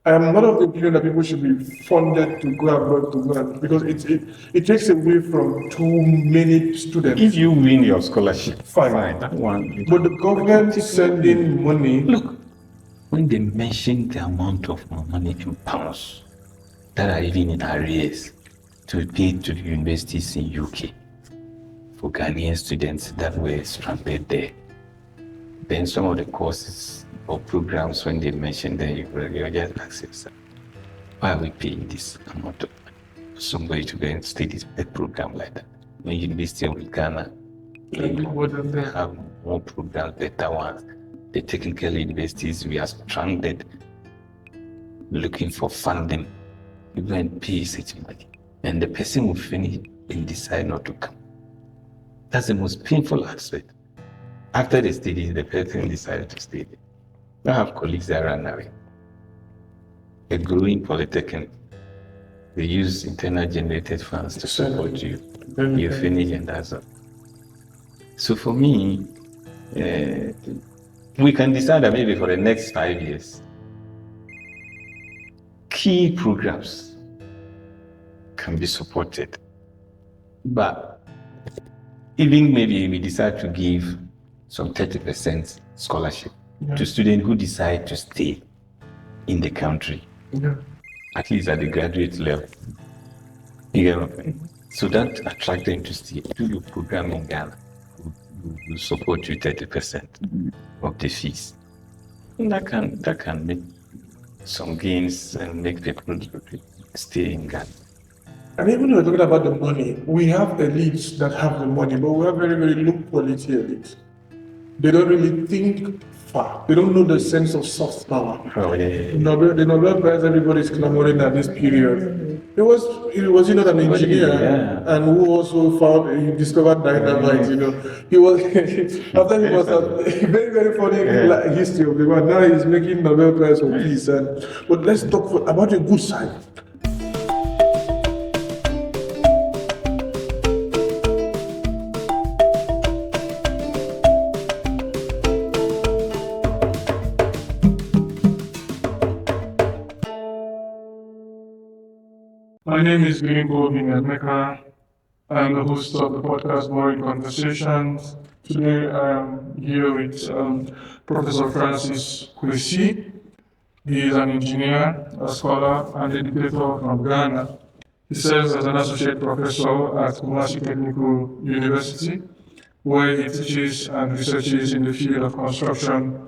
I am not of the opinion that people should be funded to go abroad to learn because it takes away from too many students. If you win your scholarship, Fine. that one. But the government sending money. Look, when they mention the amount of money in pounds that are even in arrears to pay to the universities in UK for Ghanaian students that were stranded there, then some of the courses or programs, when they mention them, you just ask yourself, why are we paying this amount of money for somebody to go and study a program like that? When University of Ghana, they have more programs, better ones. The technical universities, we are stranded looking for funding. You go and pay such money, and the person will finish and decide not to come. That's the most painful aspect. After the studies, the person decided to stay there. I have colleagues that ran away. A growing polytechnic, they use internal generated funds to support you. You finish and that's all. So for me, we can decide that maybe for the next 5 years, key programs can be supported. But even maybe we decide to give some 30% scholarship to students who decide to stay in the country, at least at the graduate level. You get what I mean? So that attracts them to stay. Do your program in Ghana. Will support you 30% of the fees. And that can make some gains and make people stay in Ghana. And even when we're talking about the money, we have elites that have the money, but we have very, very low quality elites. They don't really think far. They don't know the sense of soft power. Oh, yeah. The Nobel Prize everybody's clamoring at this period. It was not an engineer, and who also he discovered dynamite. He was after he was a very, very funny history of the man. Now he's making Nobel Prize for peace. But let's talk about the good side. My name is Biringkpa. I'm the host of the podcast Boring Conversations. Today I'm here with Professor Francis Kwesi. He is an engineer, a scholar, and educator from Ghana. He serves as an associate professor at Kulisi Technical University, where he teaches and researches in the field of construction,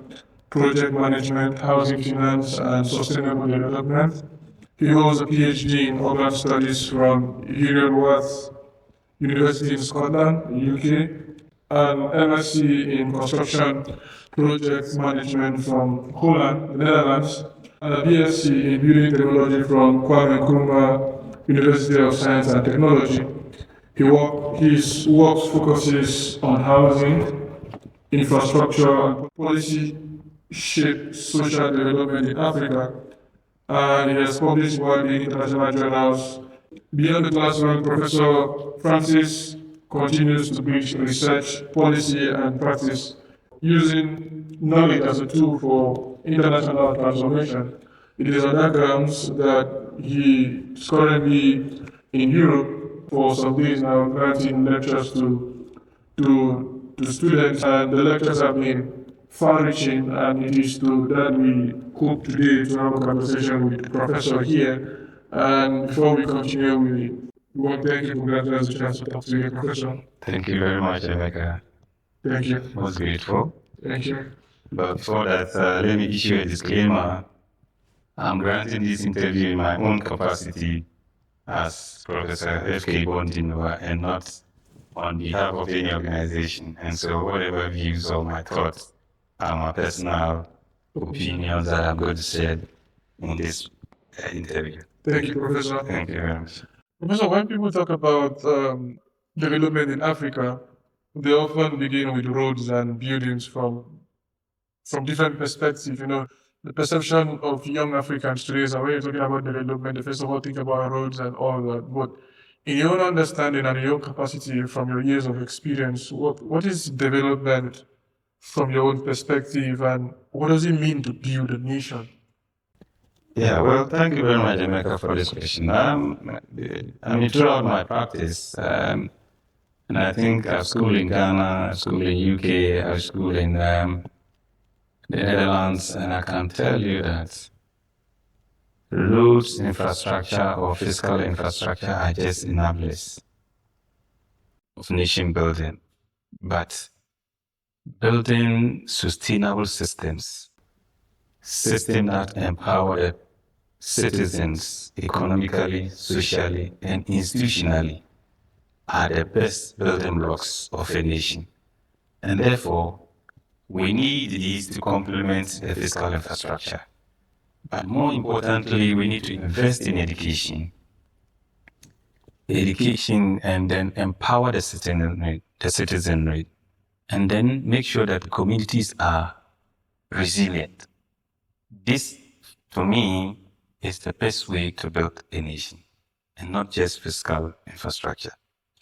project management, housing finance, and sustainable development. He holds a PhD in urban studies from Worth University in Scotland, UK, an MSc in construction project management from Holland, the Netherlands, and a BSc in building technology from Kwame Nkrumah University of Science and Technology. His work focuses on housing, infrastructure, and policy shape social development in Africa. And he has published widely in international journals. Beyond the classroom, Professor Francis continues to preach research, policy, and practice, using knowledge as a tool for international transformation. It is on that grounds that he is currently in Europe for some days now, granting lectures to students, and the lectures have been far-reaching, and it is to that we hope today to have a conversation with the professor here. And before we continue, we want to thank you for granting us a chance to talk to you, Professor. Thank you very much, Emeka. Thank you. Most grateful. Thank you. But before that, let me issue a disclaimer. I'm granting this interview in my own capacity as Professor F.K. Bondinuba and not on behalf of any organization. And so whatever views or my thoughts are my personal opinions that I'm going to share in this interview. Thank you, Professor. Thank you very much. Professor, when people talk about development in Africa, they often begin with roads and buildings from different perspectives. The perception of young Africans today is that when you're talking about development, they first of all think about roads and all that. But in your own understanding and your capacity from your years of experience, what is development from your own perspective, and what does it mean to build a nation? Yeah, well, thank you very much, Emeka, for this question. Throughout my practice, and I think I've schooled in Ghana, I've schooled in UK, I've schooled in the Netherlands, and I can tell you that roads infrastructure or physical infrastructure are just enablers of nation building. But building sustainable systems that empower the citizens economically, socially, and institutionally are the best building blocks of a nation. And therefore, we need these to complement the physical infrastructure. But more importantly, we need to invest in education, and then empower the citizenry, and then make sure that the communities are resilient. This, to me, is the best way to build a nation, and not just physical infrastructure.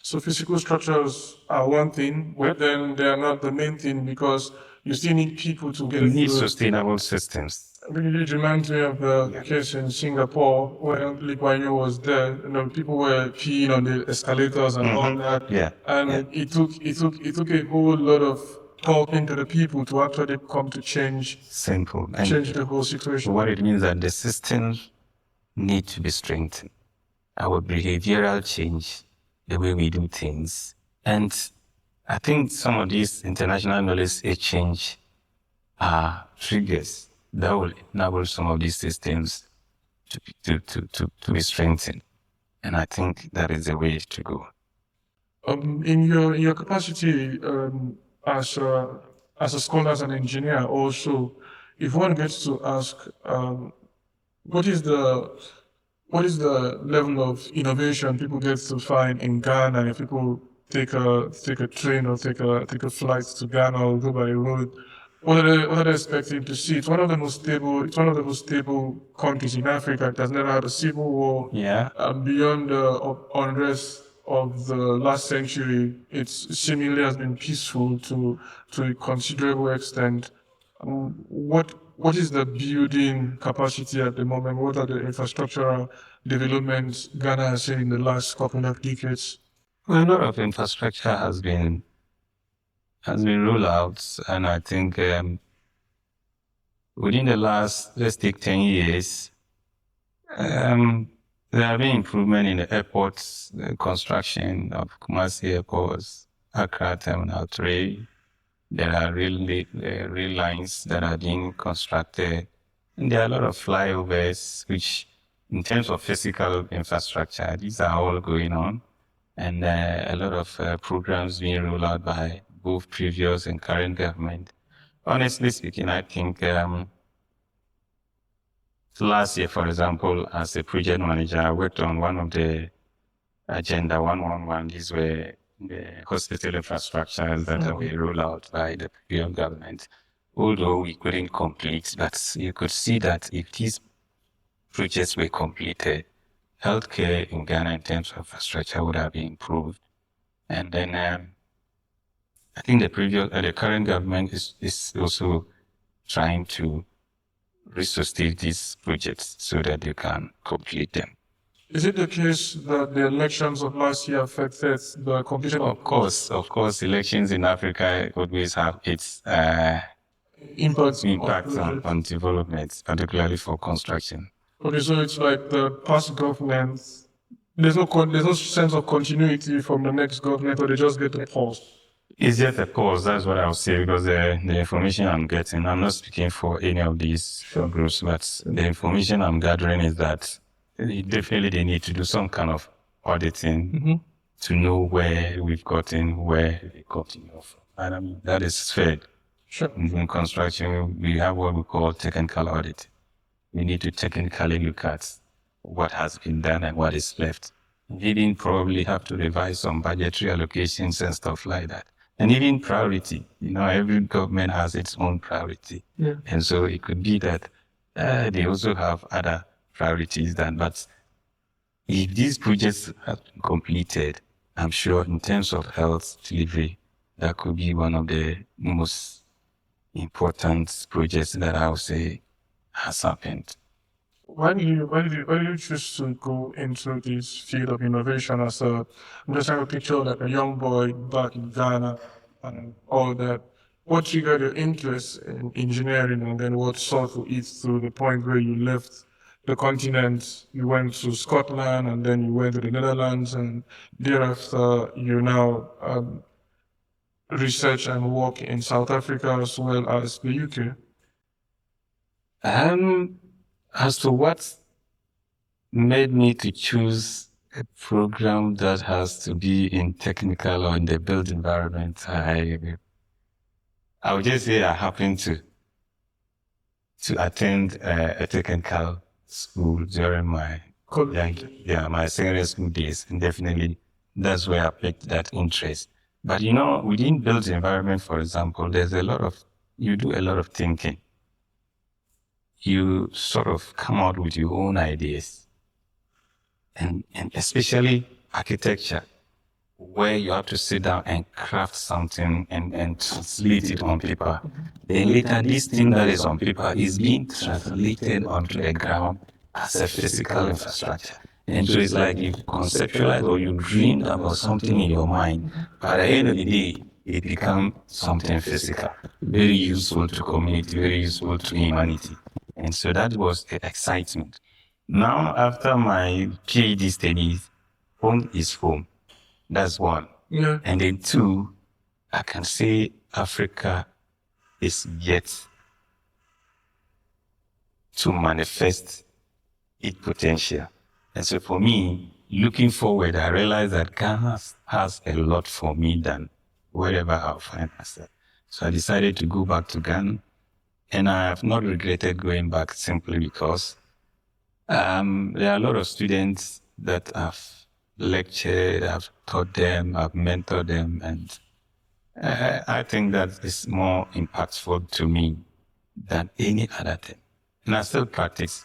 So physical structures are one thing, but then they are not the main thing because you still need people to get You need through. sustainable systems. It reminds me of the case in Singapore where Lee Kuan Yew was there. People were peeing on the escalators and all that. Yeah. And Yeah. it took a whole lot of talking to the people to actually come to change the whole situation. What it means that the systems need to be strengthened. Our behavioral change, the way we do things. And I think some of these international knowledge exchange are triggers that will enable some of these systems to be strengthened. And I think that is the way to go. In your capacity as a scholar, as an engineer, also, if one gets to ask, what is the level of innovation people get to find in Ghana if people take a train or take a flight to Ghana or go by road? What are they expecting to see? It's one of the most stable countries in Africa. It has never had a civil war. Yeah. Beyond the unrest of the last century, it seemingly has been peaceful to a considerable extent. What is the building capacity at the moment? What are the infrastructural developments Ghana has seen in the last couple of decades? Well, a lot of infrastructure has been rolled out, and I think within the last, let's take 10 years, there have been improvement in the airports, the construction of Kumasi airports, Accra Terminal 3. There are rail lines that are being constructed. And there are a lot of flyovers, which in terms of physical infrastructure, these are all going on. And a lot of programs being rolled out by both previous and current government. Honestly speaking, I think last year, for example, as a project manager, I worked on one of the Agenda 111. These were the hospital infrastructures that were rolled out by the previous government. Although we couldn't complete, but you could see that if these projects were completed, healthcare in Ghana in terms of infrastructure would have been improved. And then I think the current government is also trying to resuscitate these projects so that they can complete them. Is it the case that the elections of last year affected the completion? Of course, elections in Africa always have its impact on development, particularly for construction. Okay, so it's like the past government, there's no sense of continuity from the next government, or they just get a pause. It's just a pause, that's what I'll say, because the information I'm getting, I'm not speaking for any of these groups, but the information I'm gathering is that definitely they need to do some kind of auditing to know where we've gotten, where they continue from. And I mean, that is fair. Sure. In construction, we have what we call technical audit. We need to technically look at what has been done and what is left. Even probably have to revise some budgetary allocations and stuff like that. And even priority, every government has its own priority. Yeah. And so it could be that they also have other priorities but if these projects have been completed, I'm sure in terms of health delivery, that could be one of the most important projects that I would say has happened. why did you choose to go into this field of innovation I'm just trying to picture like a young boy back in Ghana and all that. What triggered your interest in engineering and then what sort of it to the point where you left the continent, you went to Scotland and then you went to the Netherlands and thereafter you now research and work in South Africa as well as the UK? As to what made me to choose a program that has to be in technical or in the built environment, I would just say I happened to attend a technical school during my my secondary school days, and definitely that's where I picked that interest. But within built environment, for example, you do a lot of thinking. You sort of come out with your own ideas, and especially architecture, where you have to sit down and craft something and translate it on paper. Then later, this thing that is on paper is being translated onto the ground as a physical infrastructure. And so it's like you conceptualize or you dreamed about something in your mind, but at the end of the day, it becomes something physical, very useful to community, very useful to humanity. And so that was the excitement. Now, after my PhD studies, home is home. That's one. Yeah. And then two, I can say Africa is yet to manifest its potential. And so for me, looking forward, I realized that Ghana has a lot for me than wherever I'll find myself. So I decided to go back to Ghana, and I have not regretted going back simply because there are a lot of students that I've lectured, I've taught them, I've mentored them, and I think that is more impactful to me than any other thing. And I still practice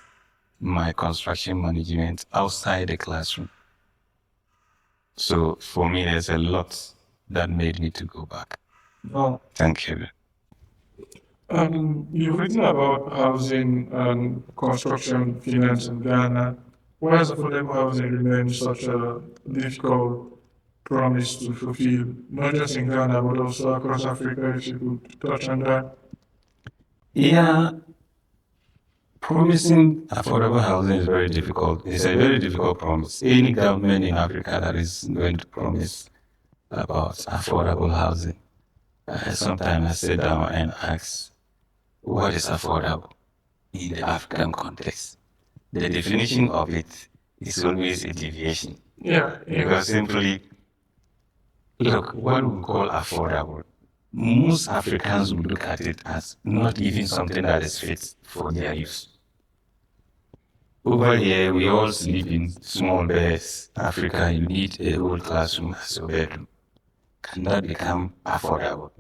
my construction management outside the classroom. So for me, there's a lot that made me to go back. Oh. Thank you. You've written about housing and construction finance in Ghana. Why has affordable housing remained such a difficult promise to fulfill, not just in Ghana, but also across Africa, if you could touch on that? Yeah, promising affordable housing is very difficult. It's a very difficult promise. Any government in Africa that is going to promise about affordable housing, sometimes I sit down and ask, what is affordable in the African context? The definition of it is always a deviation. Yeah. Because simply, look, what we call affordable, most Africans would look at it as not even something that is fit for their use. Over here, we all sleep in small beds. Africa, you need a whole classroom as your bedroom. Can that become affordable?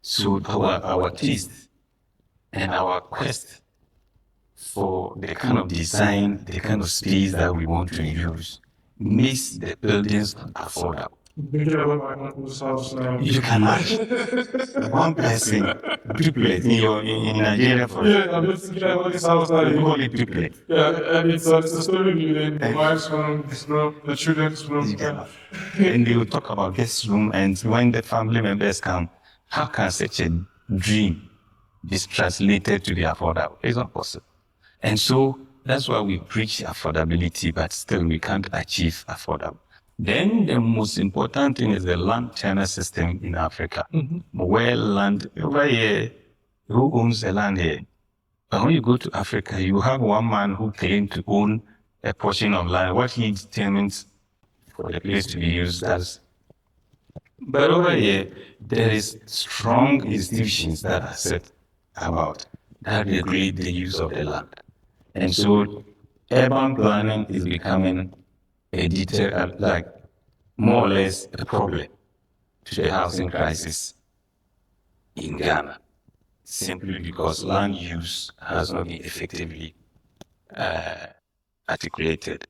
So our taste and our quest for the kind of design, the kind of space that we want to use makes the buildings affordable. Thinking about my uncle's house now. You can imagine one person duplex in Nigeria for Yeah, I'm just thinking about this house now. we call it duplex. Yeah, and it's a story within the wife's room, his room, the children's room. Yeah. And they will talk about guest room, and when the family members come, how can such a dream be translated to be affordable? It's not possible. And so that's why we preach affordability, but still we can't achieve affordable. Then the most important thing is the land tenure system in Africa, where land, over here, who owns the land here? But when you go to Africa, you have one man who claims to own a portion of land, what he determines for the place to be used as. But over here, there is strong institutions that are set about that regulate the use of the land. And so urban planning is becoming a detail, like more or less a problem to the housing crisis in Ghana, simply because land use has not been effectively articulated.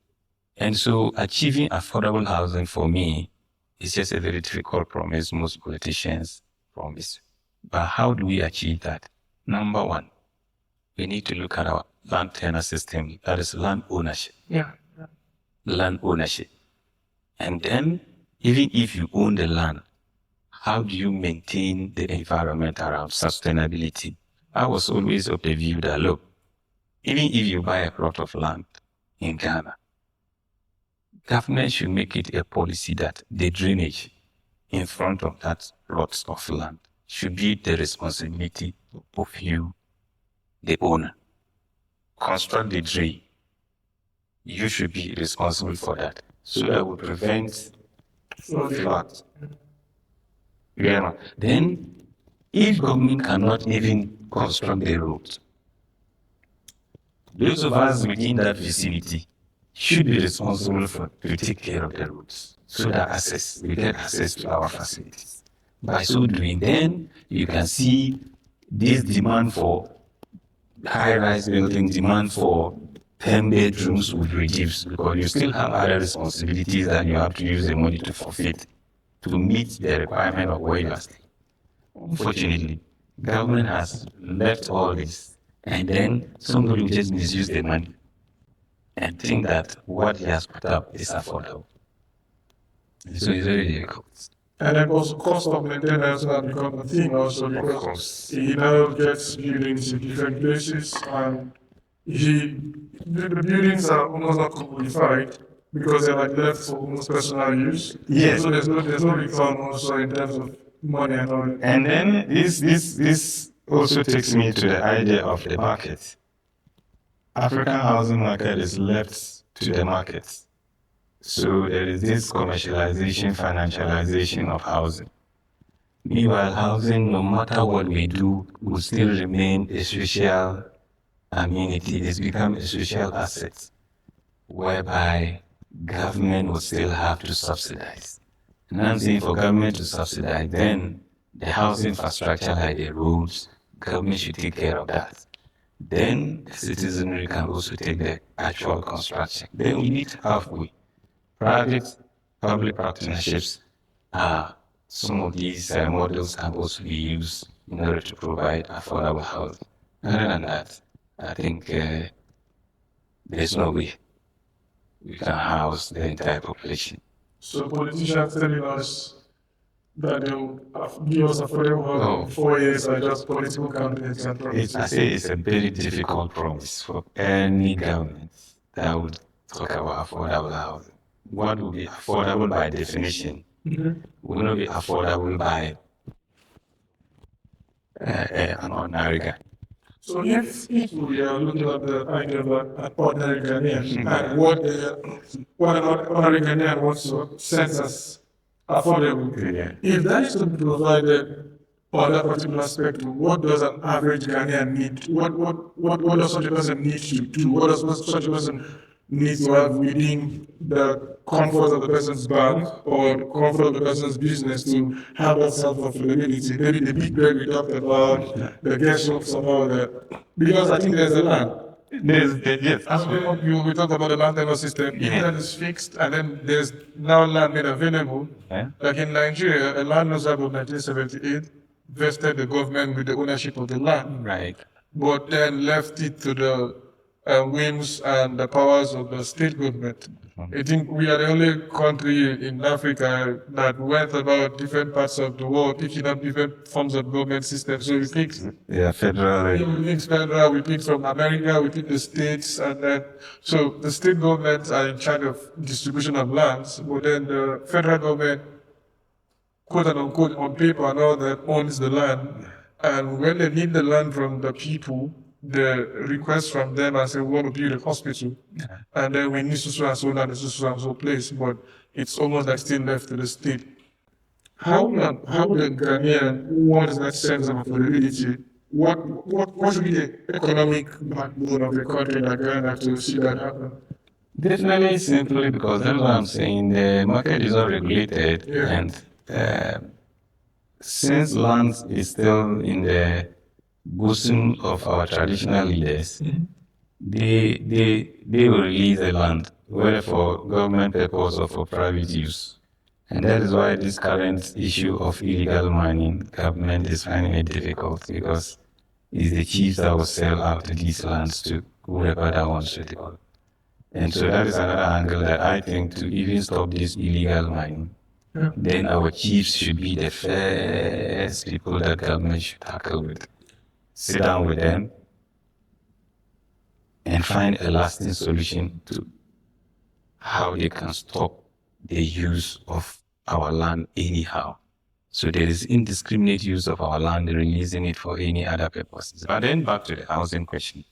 And so achieving affordable housing for me is just a very difficult promise most politicians promise. But how do we achieve that? Number one, we need to look at our land tenure system, that is land ownership. Yeah. Land ownership. And then, even if you own the land, how do you maintain the environment around sustainability? I was always of the view that, look, even if you buy a plot of land in Ghana, government should make it a policy that the drainage in front of that plot of land should be the responsibility of you, the owner. Construct the drain. You should be responsible for that. So that will prevent flood. Yeah. Then, if government cannot even construct the road, those of us within that vicinity should be responsible to take care of the roads so that we get access to our facilities. By so doing, then you can see this demand for high-rise building, demand for 10 bedrooms would reduce because you still have other responsibilities that you have to use the money to fulfill to meet the requirement of where you are staying. Unfortunately, government has left all this, and then somebody will just misuse the money and think that what he has put up is affordable. So it's very difficult. And then also cost of maintenance has become a thing also because he now gets buildings in different places and the buildings are almost not qualified because they're like left for almost personal use. Yes. So there's no return also in terms of money and all that. And then this also takes me to the idea of the market. African housing market is left to the markets. So there is this commercialization, financialization of housing. Meanwhile, housing, no matter what we do, will still remain a social amenity. It's become a social asset, whereby government will still have to subsidize. And I'm saying for government to subsidize, then the housing infrastructure like the roads, government should take care of that. Then the citizenry can also take the actual construction. Then we meet halfway. Public partnerships are some of these models can also be used in order to provide affordable housing. Other than that, I think there's no way we can house the entire population. So politicians telling us that they will give us affordable housing in 4 years are just political candidates and promises. I say it's a very difficult promise for any government that would talk about affordable housing. What would be affordable by definition will not be affordable by an ordinary guy. So if we are looking at the idea of an ordinary Ghanaian and what an ordinary Ghanaian wants to sense as affordable, if that is to be provided on that particular spectrum, what does an average Ghanaian need? What does such a person need to do? What does such a person need to have within the comfort of the person's bank or the comfort of the person's business to have that self-affordability? Maybe the big bread we talked about, the guest shops and all that. Because I think there's a land. Yes. As we talked about the land tenure system, if that is fixed and then there's now land made available, like in Nigeria, a land reserve of 1978 vested the government with the ownership of the land. Right. But then left it to the whims and the powers of the state government. I think we are the only country in Africa that went about different parts of the world, picking up different forms of government systems. So we picked federal. we picked federal, we picked from America, we picked the states, and then so the state governments are in charge of distribution of lands, but then the federal government, quote and unquote, on paper and all that, owns the land. And when they need the land from the people, they request from them and say, we want to build a hospital. And then we need so and so land in so and so place, but it's almost like still left to the state. How the Ghanaian, what is that sense of affordability? What should be the economic backbone of the country that Ghana to see that happen? Definitely simply because that's what I'm saying. The market is not regulated, and since land is still in the bosom of our traditional leaders, they will release the land, whether for government purpose or for private use. And that is why this current issue of illegal mining, government is finding it difficult because it's the chiefs that will sell out these lands to whoever that wants to develop. And so that is another angle that I think to even stop this illegal mining, then our chiefs should be the first people that government should tackle with. Sit down with them and find a lasting solution to how they can stop the use of our land anyhow. So there is indiscriminate use of our land, releasing it for any other purposes. But then back to the housing question.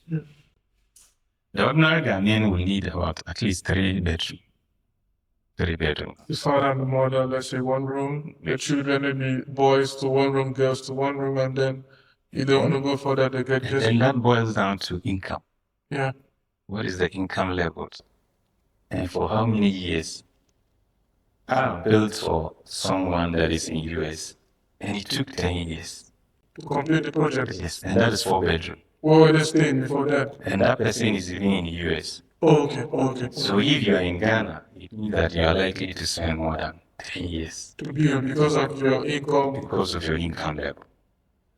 The ordinary Ghanaian will need about at least 3 bedrooms. 3 bedrooms. The father and the mother, let's say 1 room, the children maybe boys to 1 room, girls to 1 room, and then if they want to go further, they get just. And that boils down to income. Yeah. What is the income levels? And for how many years? I built for someone that is in US, and it took 10 years to complete the project. Yes, and that is 4 bedroom. Where were they staying before that? And that person is living in the US. Oh, okay. So if you are in Ghana, it means that you are likely to spend more than 10 years to build because of your income. because of your income level.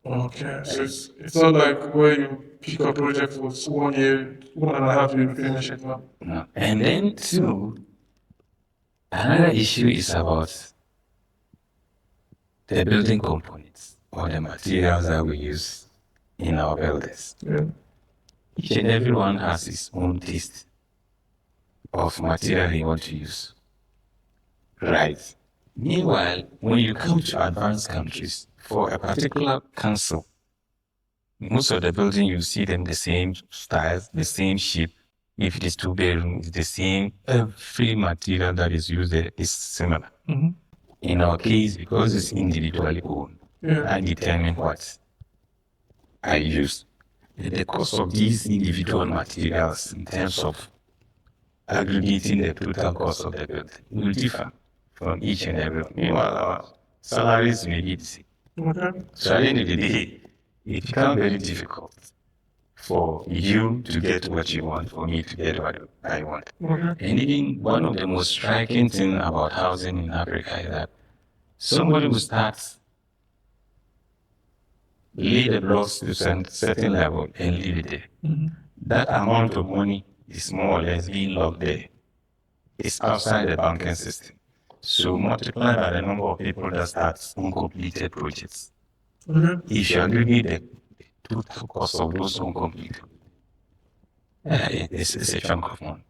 Okay, so it's not like where you pick a project for 1 year, 1.5 years, you finish it now. No. And then too, another issue is about the building components or the materials that we use in our buildings. Yeah. Each and everyone has his own taste of material he wants to use. Right. Meanwhile, when you come to advanced countries, for a particular council, most of the building you see them the same styles, the same shape. If it is 2 bedrooms, the same. Every material that is used there is similar. Mm-hmm. In our case, because it's individually owned, I determine what I use. The cost of these individual materials in terms of aggregating the total cost of the building will differ from each and every one. Meanwhile, our salaries may be the same. Okay. So at the end of the day, it becomes very difficult for you to get what you want, for me to get what I want. Okay. And even one of the most striking things about housing in Africa is that somebody who starts lay the blocks to a certain level and leave it there. Mm-hmm. That amount of money is more or less being locked there. It's outside the banking system. So multiply by the number of people that start uncompleted projects. Okay. If you aggregate the total cost of those uncompleted, it's a chunk of money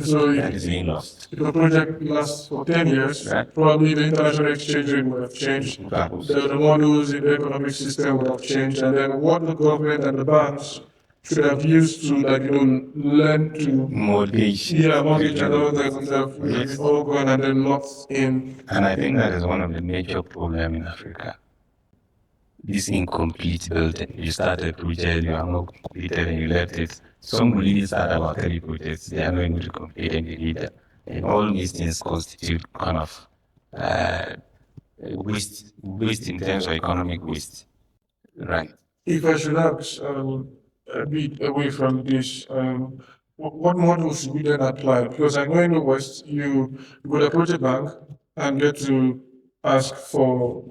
So that is being lost. if a project lasts for 10 years, Right. probably the international exchange rate would have changed. The models in the economic system would have changed, and then what the government and the banks should have used to, like, learn to Mortgage. mortgage and all that would have all gone and then locked in. And I think that is one of the major problems in Africa. This incomplete building. You start a project, you are not completed, and you left it. Some will even start about 3 projects, they are not able to complete and they leave them. And all these things constitute kind of waste in terms of economic waste. Right. If I should ask a bit away from this, what models should we then apply? Because I know in the West, you go to a project bank and get to ask for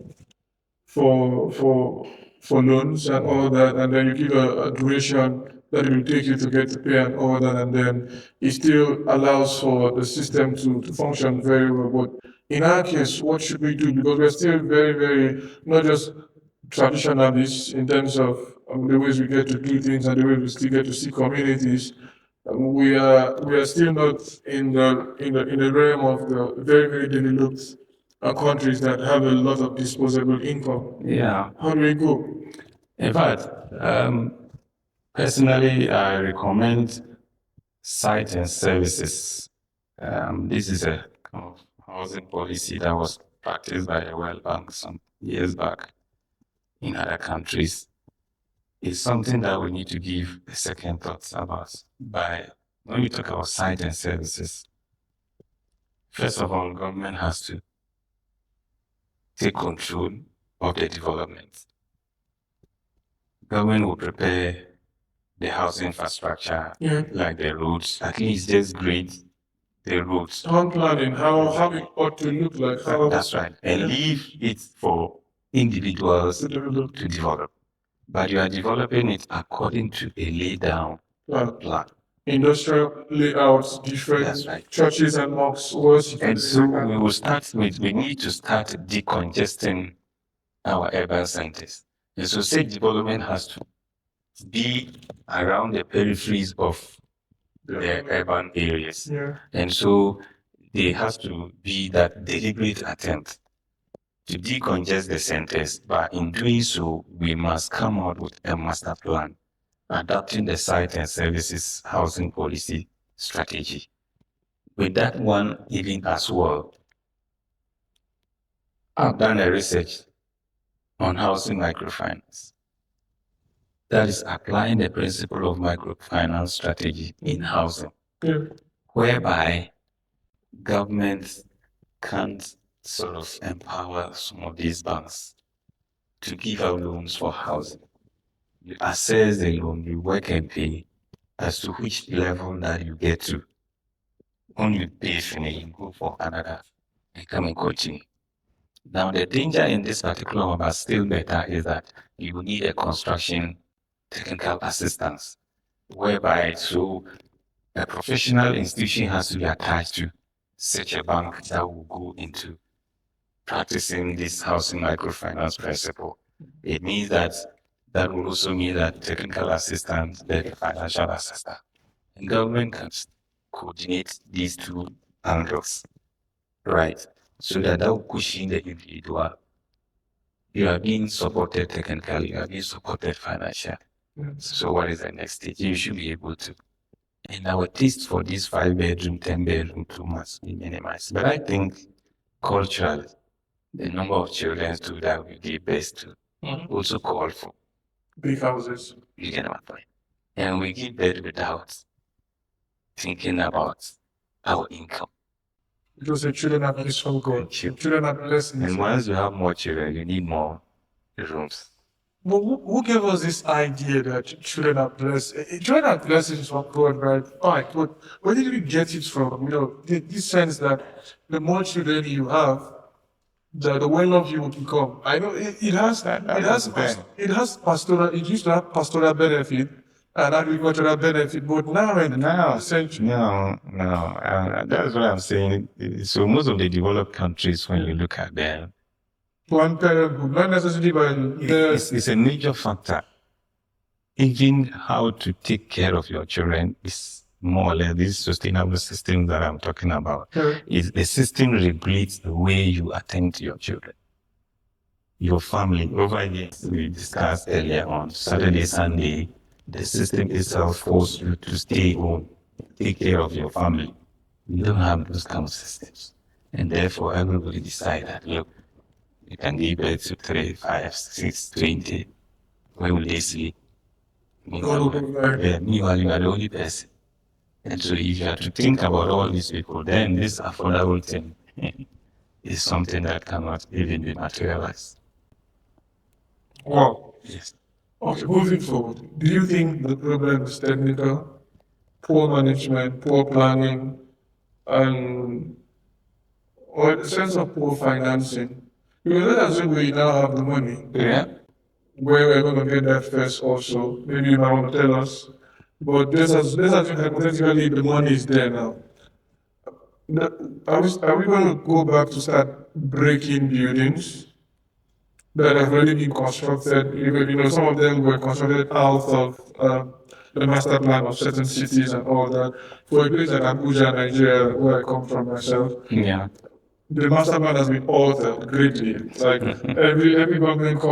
loans and all that, and then you give a duration that it will take you to get to pay and all that, and then it still allows for the system to function very well. But in our case, what should we do? Because we're still very, very, not just traditionalists in terms of the ways we get to do things and the way we still get to see communities. We are still not in the realm of the very, very developed countries that have a lot of disposable income. Yeah. How do we go? In fact, personally, I recommend site and services. This is a kind of housing policy that was practiced by the World Bank some years back in other countries. It's something that we need to give a second thought about. When we talk about site and services, first of all, government has to take control of the development. Government will prepare the housing infrastructure, like the roads, at least just grade the roads. Town planning, how it ought to look like. That's right. And leave it for individuals to develop. But you are developing it according to a laid down plan. Industrial layouts, different That's right. churches and mosques. Was And so we need to start decongesting our urban centers. And so state development has to be around the peripheries of the urban areas. Yeah. And so there has to be that deliberate attempt to decongest the centers, but in doing so, we must come out with a master plan, adapting the site and services housing policy strategy. With that one, even as well, I've done a research on housing microfinance. That is applying the principle of microfinance strategy in housing, Yeah. whereby governments can't sort of empower some of these banks to give out loans for housing. You assess the loan, you work and pay as to which level that you get to. When you pay finish, you go for another and come and continue. Now the danger in this particular one, but still better, is that you will need a construction technical assistance, whereby so a professional institution has to be attached to such a bank that will go into practicing this housing microfinance principle. It means that will also mean that technical assistance, the financial assistance, and government can coordinate these two angles, right? So that will cushion the individual. You are being supported technically, you are being supported financially. So what is the next stage? You should be able to. And our taste for this 5-bedroom, 10-bedroom, 2 must be minimized. But I think culturally, the number of children too that we give birth to also call for Big houses. you get my point. And we give birth without thinking about our income. Because the children are blessed from God. Children are blessings. And once you have more children, you need more rooms. But who gave us this idea that children are blessed? Children are blessings from God, right? Fine, but where did we get it from? You know, this sense that the more children you have, the well off you will become. I know it has pastoral. It used to have pastoral benefit and agricultural benefit, but now essentially. That's what I'm saying. So most of the developed countries, when you look at them, One parenthood, not necessarily by it's a major factor. Even how to take care of your children is more or less this sustainable system that I'm talking about. Is the system regulates the way you attend to your children. Your family, over here, we discussed earlier on Saturday, Sunday, the system itself forces you to stay home, take care of your family. You don't have those kind of systems. And therefore, everybody decide that, look, you can give birth to 3, 5, 6, 20. When will they sleep? Meanwhile, you are the only person. And so if you have to think about all these people, then this affordable thing is something that cannot even be materialized. Wow. Yes. Okay, moving forward, do you think the problem is technical, poor management, poor planning, and or the sense of poor financing? Because let's assume we now have the money. Yeah. Where we're going to get that first also. Maybe you might want to tell us. But let's assume hypothetically the money is there now. Are we going to go back to start breaking buildings that have already been constructed? You know, some of them were constructed out of the master plan of certain cities and all that. For a place like Abuja, Nigeria, where I come from myself, Yeah. the master plan has been altered greatly. Like every government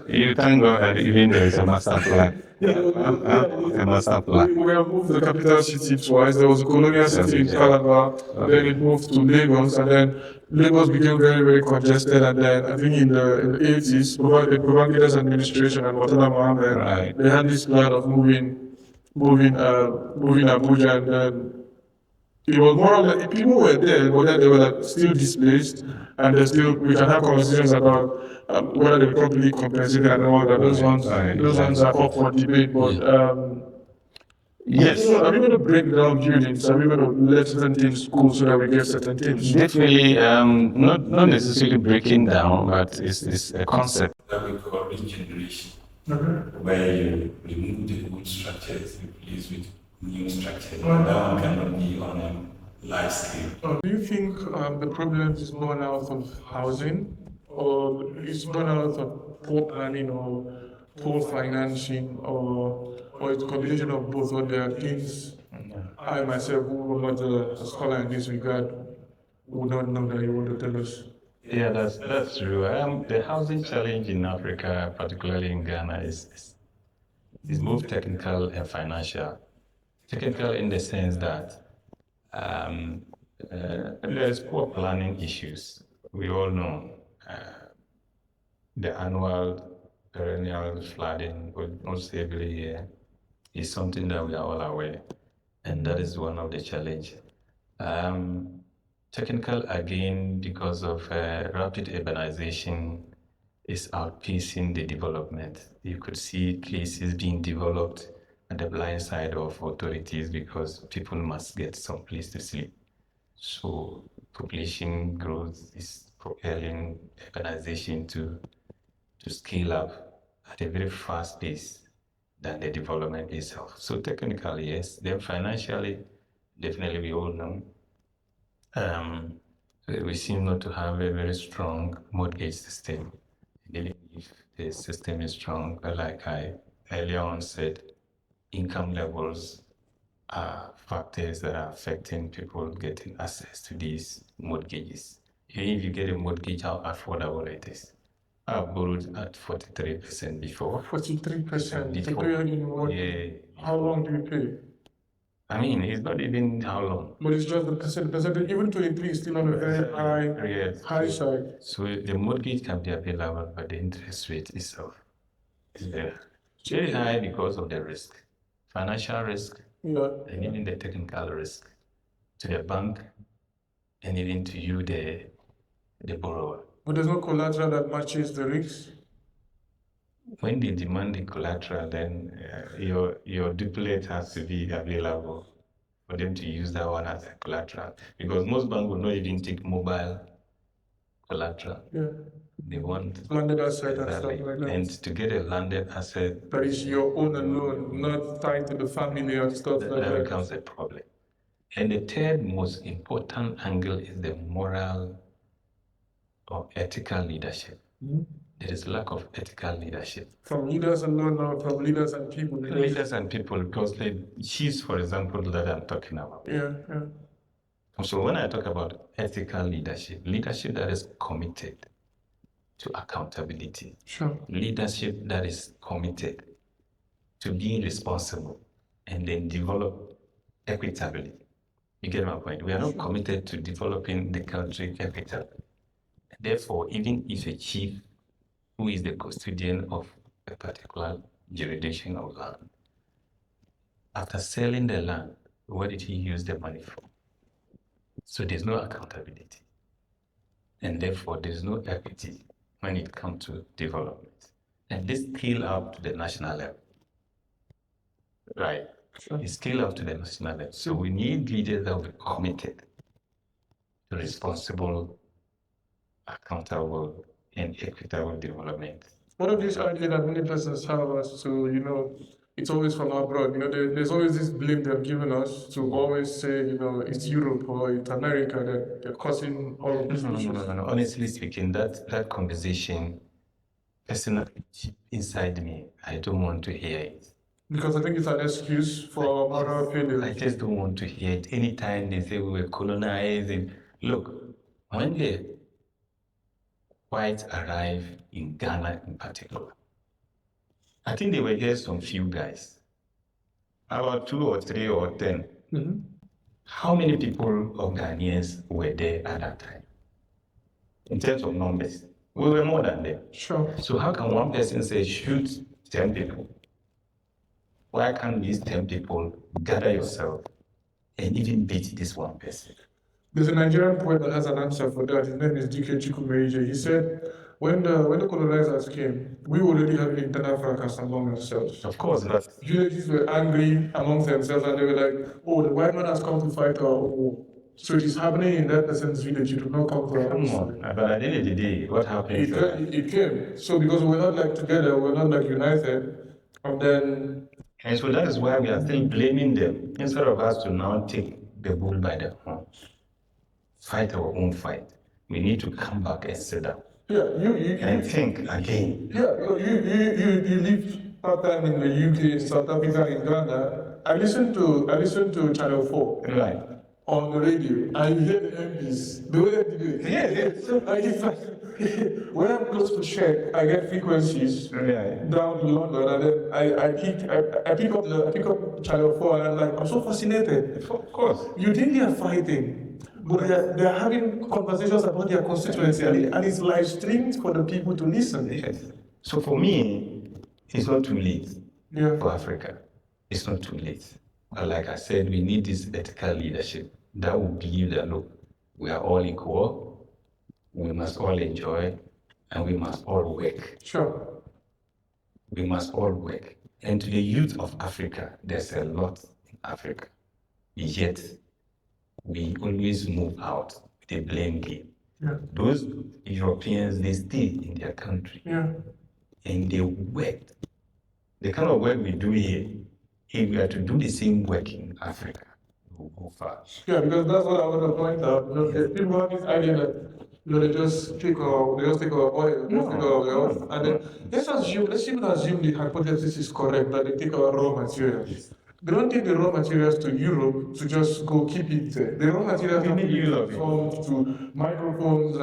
you thank God that even there is a master plan. A master plan. We have moved the capital city twice. There was a colonial city in Calabar, then it moved to Lagos, and then Lagos became very, very congested. And then I think in the 80s, the Babangida administration and Murtala Mohammed, they had this plan of moving Abuja, and then it was more or less, people were there, but then they were like still displaced, and we can have conversations about whether they were properly compensated and all that. Those ones are up for debate, but yes. Are we going to break down buildings? Are we going to let certain things go so that we get certain things? Definitely, not necessarily breaking down, but it's a concept that we call regeneration. where you remove the old structures, replace with new structures. And that one cannot be on a large scale. Do you think the problem is born out of housing, or it's born out of poor planning, or poor financing, or it's a combination of both? Or there are things I myself, who am not a scholar in this regard, would not know that you want to tell us? Yeah, that's true. The housing challenge in Africa, particularly in Ghana, is both technical and financial. Technical in the sense that there's poor planning issues. We all know the annual perennial flooding, most heavily here, is something that we are all aware, and that is one of the challenges. Technical again, because of rapid urbanization, is outpacing the development. You could see places being developed at the blind side of authorities because people must get some place to sleep. So population growth is propelling urbanization to scale up at a very fast pace than the development itself. So technically, yes. Then financially, definitely we all know we seem not to have a very strong mortgage system. Even if the system is strong, like I earlier on said, income levels are factors that are affecting people getting access to these mortgages. Even if you get a mortgage, how affordable it is. I borrowed at 43% before. 43%. Before. Yeah. How long do you pay? I mean, it's not even how long. But it's just the percentage. Even 23 is still on a very high side. So the mortgage can be available, but the interest rate itself is very high because of the risk, financial risk, and even the technical risk to the bank, and even to you, the borrower. But there's no collateral that matches the risk. When they demand the collateral, then your duplicate has to be available for them to use that one as a collateral, because most banks will not even take mobile collateral. Yeah. They want landed asset exactly. And stuff like that. And to get a landed asset that is your own alone, not tied to the family and stuff like that. That becomes a problem. And the third most important angle is the moral or ethical leadership. Mm-hmm. There is lack of ethical leadership. From leaders alone, or from leaders and people? Leaders and people, because the chiefs, for example, that I'm talking about. Yeah. So when I talk about ethical leadership that is committed to accountability. Sure. Leadership that is committed to being responsible and then develop equitably. You get my point? We are not committed to developing the country equitably. Therefore, even if a chief who is the custodian of a particular jurisdiction of land, after selling the land, what did he use the money for? So there's no accountability. And therefore, there's no equity when it comes to development. And this scale up to the national level. Right. Sure. It scale up to the national level. So we need leaders that will be committed to responsible, accountable, and equitable development. One of these ideas that many persons have us to, it's always from abroad. There's always this blame they've given us to always say, it's Europe or it's America that they're causing all of these issues. No. Honestly speaking, that conversation, personally, inside me, I don't want to hear it. Because I think it's an excuse for moral failure. I just don't want to hear it. Anytime they say we were colonized, look, when the whites arrived in Ghana in particular, I think they were just some few guys, about 2 or 3 or 10. Mm-hmm. How many people of Ghanaians were there at that time? In terms of numbers, we were more than them. Sure. So how can one person say shoot 10 people? Why can't these 10 people gather yourself and even beat this one person? There's a Nigerian poet that has an answer for that. His name is D.K. Chukwumeije. He said, when the colonizers came, we already had internal fracas among ourselves. Of course, but villages were angry among themselves and they were like, oh, the white man has come to fight our war. So it is happening in that person's village. You do not come to our Come on. But at the end of the day, what happens? It came. So because we're not like together, we're not like united, and then. And so that is why we are still blaming them instead of us to now take the bull by the horns, fight our own fight. We need to come back and sit down. Yeah, and think again. Yeah, you live part time in the UK, South Africa, in Ghana. I listen to Channel 4. Right. On the radio, and you hear the MPs, the way they do it. Yeah. Like it's like, when I'm close to check, I get frequencies down to London, and then I pick up Channel 4, and I'm like, I'm so fascinated. Of course. You think they are fighting, but they're having conversations about their constituency, and it's live streamed for the people to listen. Yes. So for me, it's not too late for Africa. It's not too late. But like I said, we need this ethical leadership that will believe that, look, we are all equal, we must all enjoy, and we must all work. Sure. We must all work. And to the youth of Africa, there's a lot in Africa. Yet, we always move out with a blame game. Yeah. Those Europeans, they stay in their country. Yeah. And they work. The kind of work we do here, if we are to do the same work in Africa, we will go far. Yeah, because that's what I want to point out. People have this idea that they just take our oil, just take our oil, and then let's even assume the hypothesis is correct that they take our raw materials. They don't take the raw materials to Europe to just go keep it there. The raw materials have to be transformed to microphones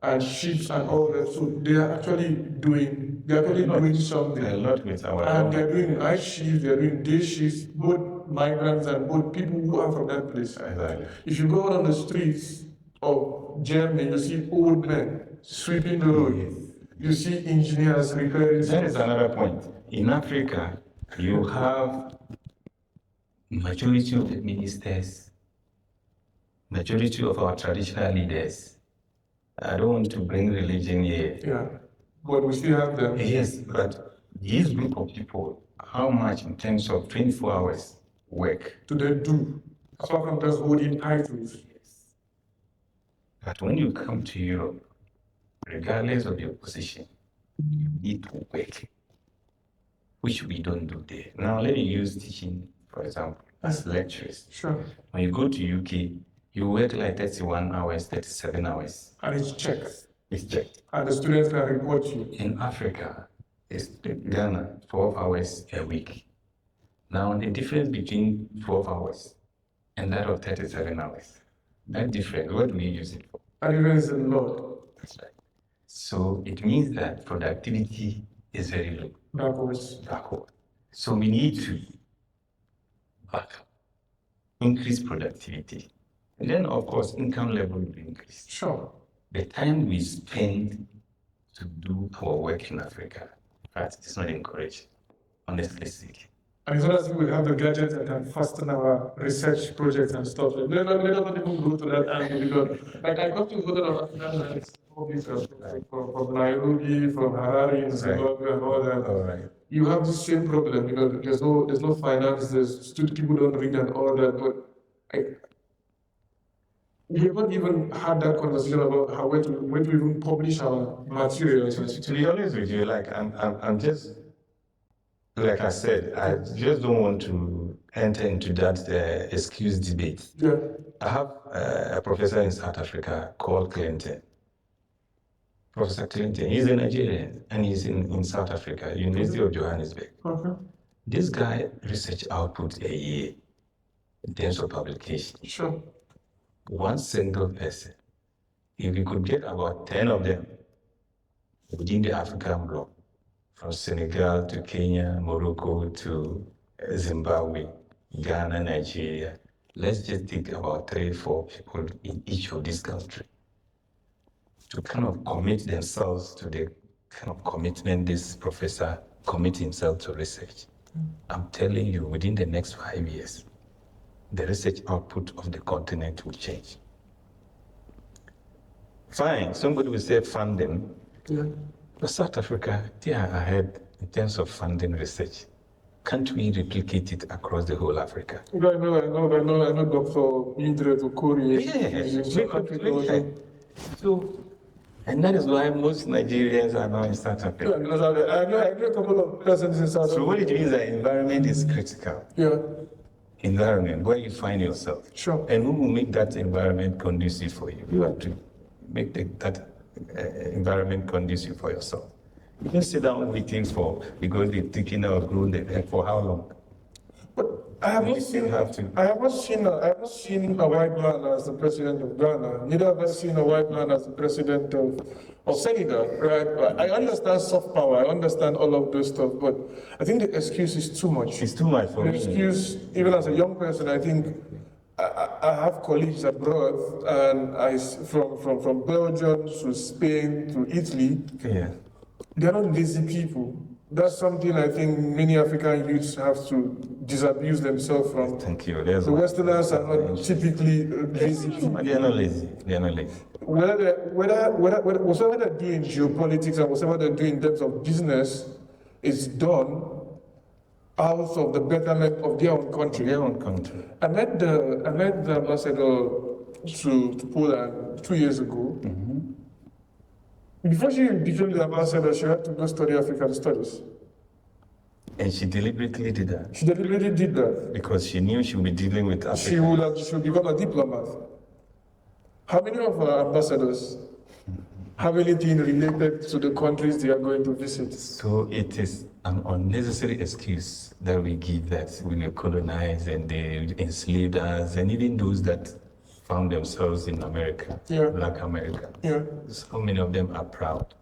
and ships and all that. So they are actually doing something. A lot with our and they're doing night shifts, they're doing day shifts, both migrants and both people who are from that place. Exactly. If you go out on the streets of Germany, you see old men sweeping the road. You see engineers repairing. That is another point. In Africa, you have majority of the ministers, majority of our traditional leaders. I don't want to bring religion here. Yeah, but we still have them. Yes, but this group of people, how much in terms of 24 hours work do they do? Apart from just holding titles. Yes. But when you come to Europe, regardless of your position, you need to work, which we don't do there. Now, let me use teaching, for example, as lecturers. Sure. When you go to UK, you work like 31 hours, 37 hours. And it's checked. It's checked. And the students can report you. In Africa, it's Ghana, 12 hours a week. Now, the difference between 12 hours and that of 37 hours, that difference, what do we use it for? That difference is a lot. That's right. So it means that productivity is very low. Backward. So we need to back up, increase productivity. And then, of course, income level will increase. Sure. The time we spend to do our work in Africa, it's not encouraged, honestly speaking. And it's not as if we have the gadgets that can fasten our research projects and stuff. Let us not even go to that angle because, like, I got to go to African from Nairobi, from Harare, in Zimbabwe, and all that. All right. You have the same problem because there's no finance, people don't read and all that. But we haven't even had that conversation about how when to even publish our materials. To be honest with you, like I'm just, like I said, I just don't want to enter into that excuse debate. Yeah. I have a professor in South Africa called Clinton. Professor Clinton, he's a Nigerian and he's in South Africa, University of Johannesburg. Okay. This guy research output a year in terms of publication. Sure. One single person, if we could get about 10 of them within the African bloc, from Senegal to Kenya, Morocco to Zimbabwe, Ghana, Nigeria, let's just take about 3-4 people in each of these countries to kind of commit themselves to the kind of commitment this professor commit himself to research. I'm telling you, within the next 5 years, the research output of the continent will change. Fine, somebody will say funding, but South Africa, they are ahead in terms of funding research. Can't we replicate it across the whole Africa? I know Dr. Mildred Okori. is in South Africa also. So, and that is why most Nigerians are now in South Yeah, Africa. because I know a couple of persons in South Africa. So what it means that environment is critical. Yeah, Environment, where you find yourself. sure. And who will make that environment conducive for you? You have to make that environment conducive for yourself. You don't sit down waiting for, because they're thinking of growing the head for how long? But I have You not still seen. have to. I have not seen a white man as the president of Ghana. Neither have I seen a white man as the president of Senegal. Right? I understand soft power. I understand all of those stuff. But I think the excuse is too much. It's too much for The me. excuse, even as a young person, I think I have colleagues abroad, and from Belgium to Spain to Italy. Yeah. They're not lazy people. That's something I think many African youths have to disabuse themselves from. Thank you. There's The Westerners are not typically lazy people. They are not lazy. They are not lazy. Whatever they do in geopolitics and whatever they do in terms of business is done out of the betterment of their own country. Their own country. I met the ambassador to Poland 2 years ago. Before she became the ambassador, she had to go study African studies. And she deliberately did that She deliberately did that. because she knew she would be dealing with Africa. She would become a diplomat. How many of our ambassadors have anything related to the countries they are going to visit? So it is an unnecessary excuse that we give that we will colonize and they enslaved us, and even those that found themselves in America, Yeah. Black America. Yeah, So many of them are proud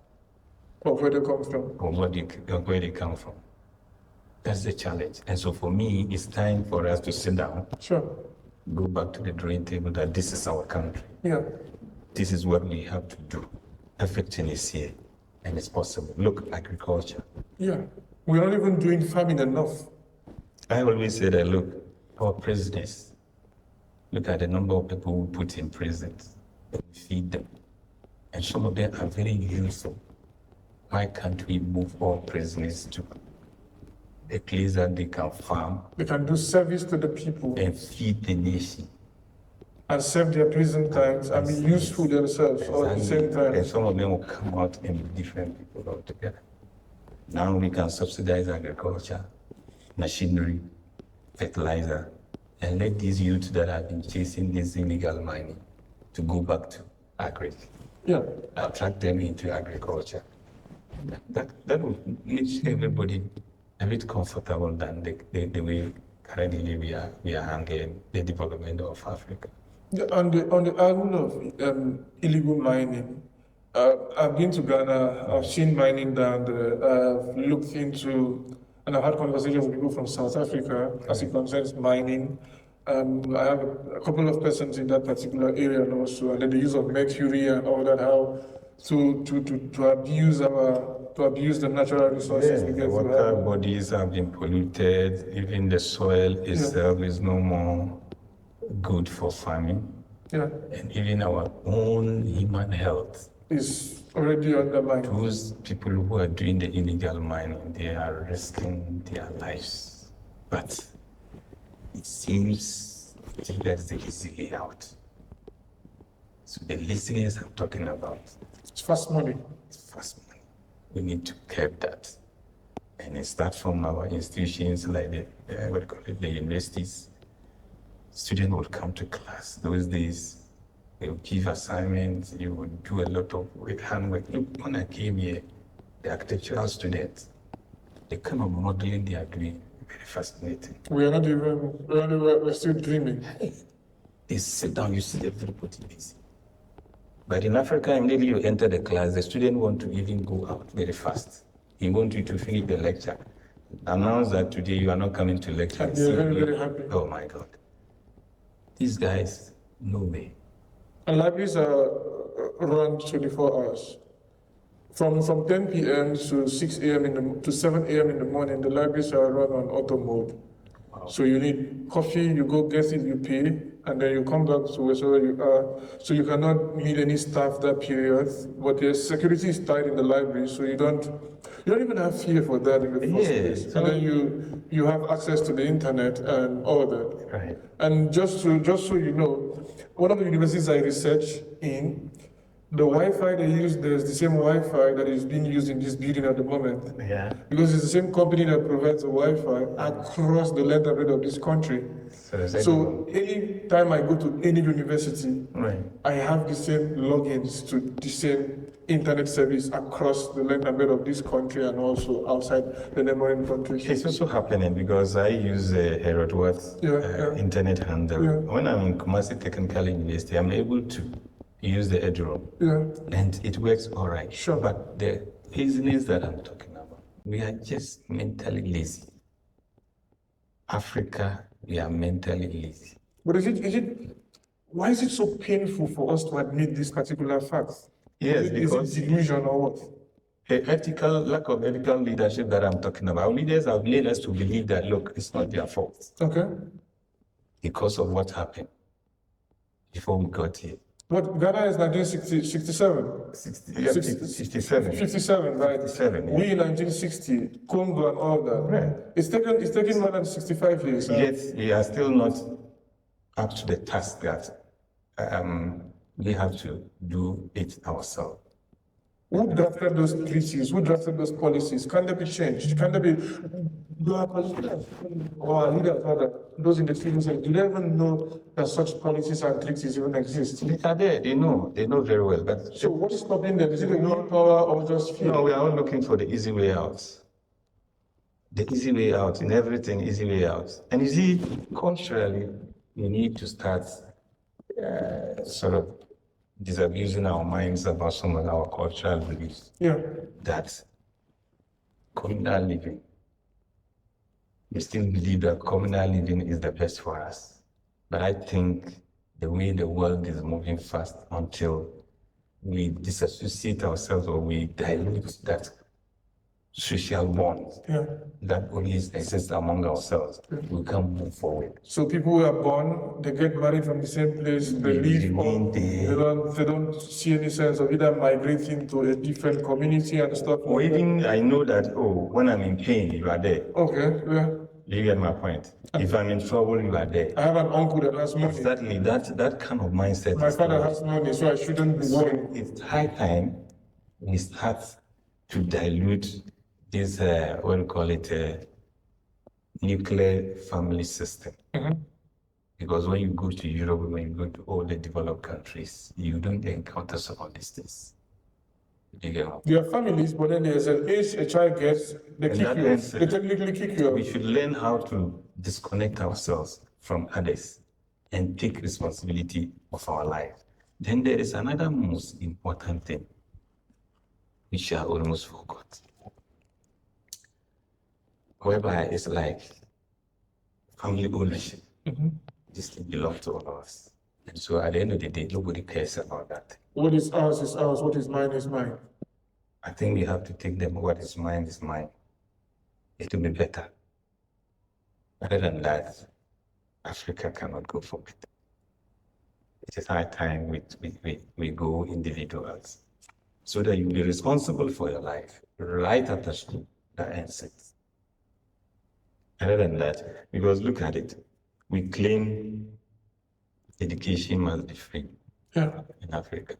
of where they come from. of where they come from. That's the challenge. And so for me, it's time for us to sit down, Sure. go back to the drawing table that this is our country. Yeah. This is what we have to do. Everything is here and it's possible. Look, agriculture. Yeah. We're not even doing farming enough. I always say that, look, our presidents, look at the number of people we put in prisons and we feed them. And some of them are very useful. Why can't we move all prisoners to a place that they can farm They can do service to the people and feed the nation? and serve their prison times and be useful themselves all at the same time. And some of them will come out and be different people altogether. Now we can subsidize agriculture, machinery, fertilizer, and let these youths that have been chasing this illegal mining to go back to agri. Yeah. Attract them into agriculture. That will make everybody a bit comfortable than the way currently we are handling the development of Africa. On the angle of illegal mining, I've been to Ghana, I've seen mining down there, I've looked into, and I've had conversations with people from South Africa as it concerns mining. I have a couple of persons in that particular area also, and then the use of mercury and all that, how to abuse the natural resources we The get to water have. bodies have been polluted, even the soil itself is no more good for farming, Yeah, and even our own human health. is already undermined. Those people who are doing the illegal mining, they are risking their lives. But it seems that's the easy way out. So the listeners I'm talking about, It's fast money. it's fast money. We need to curb that. And it starts from our institutions like the universities. Students would come to class. Those days, they would give assignments, you would do a lot of handwork. Look, when I came here, the architectural students, the kind of modeling they are doing, very fascinating. We're still dreaming. They sit down, you see everybody busy. But in Africa, immediately you enter the class, the student want to even go out very fast. He wants you to finish the lecture. Announce that today you are not coming to lecture. And they're very, very happy. Oh my God. These guys, no way. And libraries are run 24 hours. From 10 p.m. to 6 a.m. to 7 a.m. in the morning, the libraries are run on auto mode. Wow. So you need coffee, you go get it, you pay. and then you come back to wherever you are. So you cannot meet any staff that period, but the security is tight in the library, so you don't even have fear for that in the first place. And then you have access to the internet and all that. Right. And just so you know, one of the universities I research in, the Wi-Fi they use, there's the same Wi-Fi that is being used in this building at the moment. Yeah. Because it's the same company that provides the Wi-Fi across the length and breadth of this country. So any time I go to any university, right, I have the same logins to the same internet service across the length and breadth of this country and also outside the neighboring countries. It's also happening because I use Herod Worth internet handle. Yeah. When I'm in Kumasi Technical University, I'm able to use the Edrom. Yeah. And it works all right. Sure. But the laziness that I'm talking about, we are just mentally lazy. Africa, we are mentally lazy. But why is it so painful for us to admit these particular facts? Yes, because is it delusion or what? The lack of ethical leadership that I'm talking about. Our leaders have led us to believe that, look, it's not their fault. Okay. Because of what happened before we got here. What, Ghana is 1967? 57. 57, right? 57, yeah. We in 1960, Congo and all that. Right. It's taken more than 65 years. Yet we are still not up to the task that we have to do it ourselves. Who drafted those treaties? Who drafted those policies? Can they be changed? Can they be... Do our politicians or our leaders, rather, those in the civil sector, do they even know that such policies and treaties even exist? They are there, they know very well. But so what is stopping them? Is it a willpower or just fear? No, we are all looking for the easy way out. The easy way out, in everything, easy way out. And you see, culturally, we need to start sort of disabusing our minds about some of our cultural beliefs. Yeah. That communal living, we still believe that communal living is the best for us. But I think the way the world is moving fast, until we disassociate ourselves or we dilute that social bond that always exists among ourselves, we can move forward. So people who are born, they get married from the same place, they live, they don't see any sense of either migrating to a different community and stuff. Or even I know that, when I'm in pain, you are there. Okay, yeah. You get my point. If I'm in trouble, you are there. I have an uncle that has money. Exactly, that kind of mindset. My father has money, so I shouldn't be worried. It's high time we start to dilute this, what do you call it, nuclear family system. Mm-hmm. Because when you go to Europe, when you go to all the developed countries, you don't encounter some of these things. There are families, but then there's an age a child gets, they kick you. They technically kick you. We should learn how to disconnect ourselves from others and take responsibility of our life. Then there is another most important thing, which I almost forgot. Whereby it's like family ownership. Mm-hmm. This thing belongs to all of us. And so at the end of the day, nobody cares about that. What is ours is ours, what is mine is mine. I think we have to take them, what is mine is mine. It will be better. Other than that, Africa cannot go for better. It is high time we go individuals, so that you be responsible for your life right after school, that ends it. Other than that, because look at it, we claim education must be free in Africa.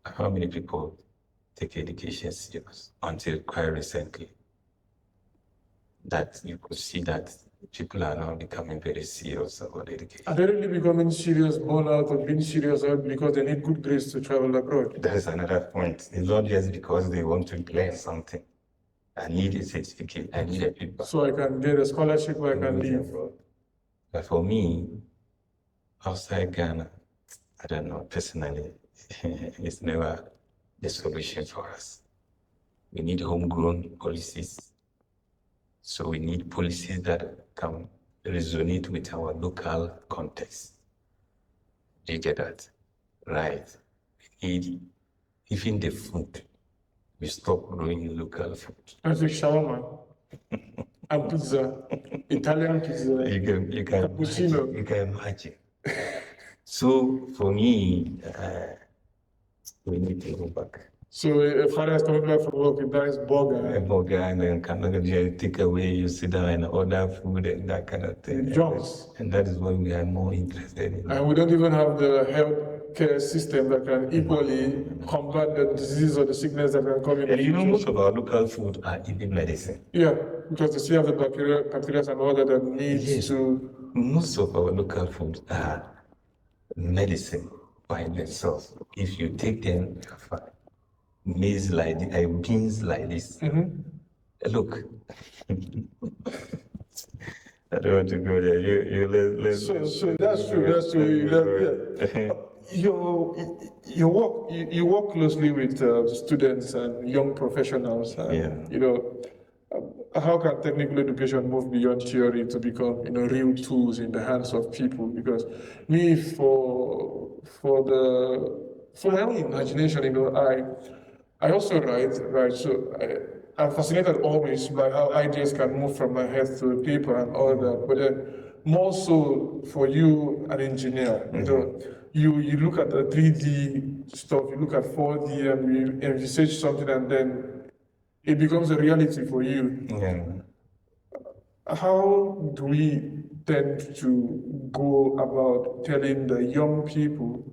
How many people take education serious until quite recently? That you could see that people are now becoming very serious about education. Are they really becoming serious, born out of being serious because they need good grades to travel abroad? That is another point. It's not just because they want to learn something. I need a certificate, I need a paper. So I can get a scholarship where I can live. But for me, outside Ghana, I don't know, personally, it's never the solution for us. We need homegrown policies. So we need policies that can resonate with our local context. Do you get that? Right. We need, even the food, we stop growing local food. I think shawarma. And pizza, Italian pizza, cappuccino. You can imagine. So for me, we need to go back. So a father is coming back from work, he buys burger. A burger and then you take away, you sit down and order food and that kind of thing. Jobs. And that is what we are more interested in. And we don't even have the healthcare system that can equally combat the disease or the sickness that can come in. And you know, most of our local food are even medicine. Yeah, because they still have the bacteria and all that needs to. Most of our local food are medicine by themselves. If you take them, you're fine. Maize like this, beans like this. Look, I don't want to go there. So that's true. That's true. You work closely with students and young professionals. And, you know, how can technical education move beyond theory to become, you know, real tools in the hands of people? Because me, for my own imagination, you know, I also write. So I'm fascinated always by how ideas can move from my head to paper and all that. But then more so for you, an engineer, you know, you look at the 3D stuff, you look at 4D, and you envisage something, and then it becomes a reality for you. Yeah. How do we tend to go about telling the young people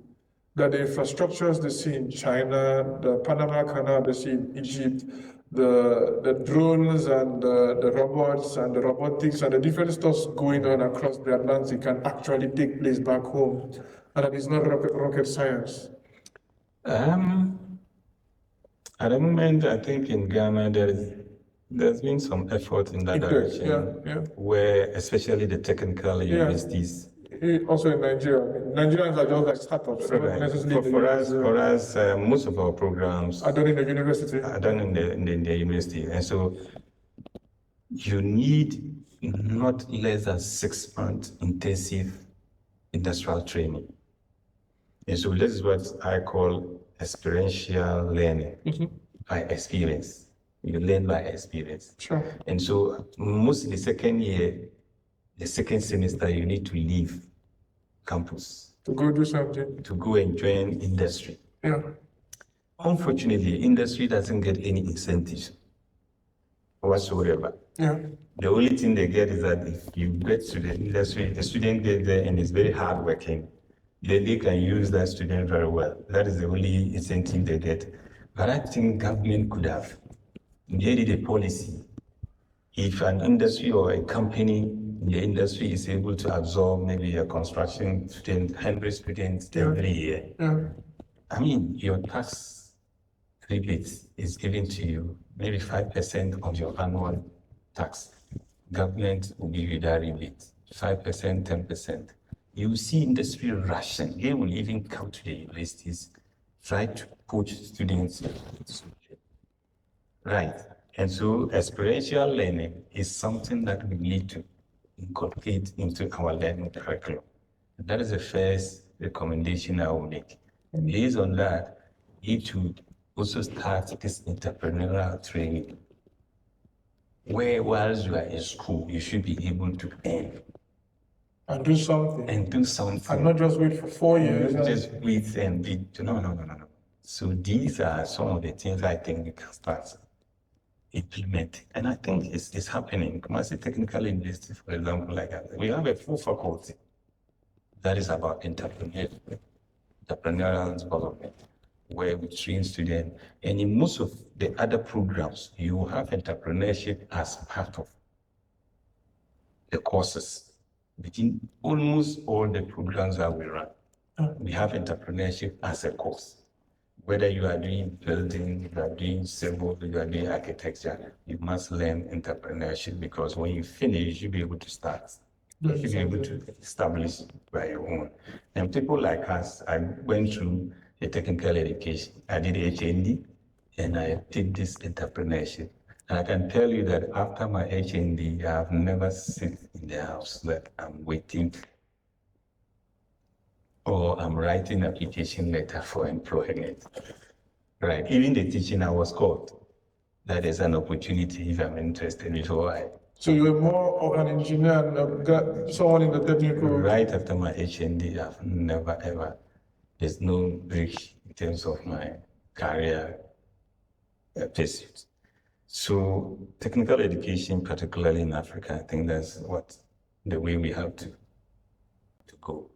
that the infrastructures they see in China, the Panama Canal they see in Egypt, the drones and the robots and the robotics and the different stuff going on across the Atlantic can actually take place back home, and that it's not rocket science? At the moment, I think in Ghana there's been some effort in that direction, where especially the technical universities. Also in Nigeria, Nigerians are just like startups. Right. For us, most of our programs are done in the university. Are done in the university, and so you need not less than 6 months intensive industrial training. And so this is what I call experiential learning by experience. You learn by experience. Sure. And so most of the second year, the second semester, you need to leave campus. To go do something. To go and join industry. Yeah. Unfortunately, industry doesn't get any incentives whatsoever. Yeah. The only thing they get is that if you get to the industry, the student gets there and is very hardworking, then they can use that student very well. That is the only incentive they get. But I think government could have made it a policy. If an industry or a company in the industry is able to absorb maybe a construction student, 100 students every year, I mean, your tax rebate is given to you, maybe 5% of your annual tax. Government will give you that rebate, 5%, 10%. You see industry rushing. They will even come to the universities, try to poach students. Right. And so experiential learning is something that we need to inculcate into our learning curriculum. And that is the first recommendation I will make. Based on that, you need to also start this entrepreneurial training, where whilst you are in school, you should be able to earn. And do something. And not just wait for 4 years. Just wait and be. No. So these are some of the things I think we can start implementing. And I think it's happening. Kumasi Technical University, for example, like that. We have a full faculty that is about entrepreneurial development, where we train students. And in most of the other programs, you have entrepreneurship as part of the courses. Between almost all the programs that we run, we have entrepreneurship as a course. Whether you are doing building, you are doing civil, you are doing architecture, you must learn entrepreneurship, because when you finish, you'll be able to start. You'll be able to establish by your own. And people like us, I went through a technical education. I did HND and I did this entrepreneurship. And I can tell you that after my HND, I have never sit in the house that I'm waiting or I'm writing an application letter for employment. Right? Even the teaching I was called. That is an opportunity if I'm interested before I So you were more of an engineer and someone in the technical. Right after my HND, I've never ever, there's no break in terms of my career pursuit. So technical education, particularly in Africa, I think that's what the way we have to go.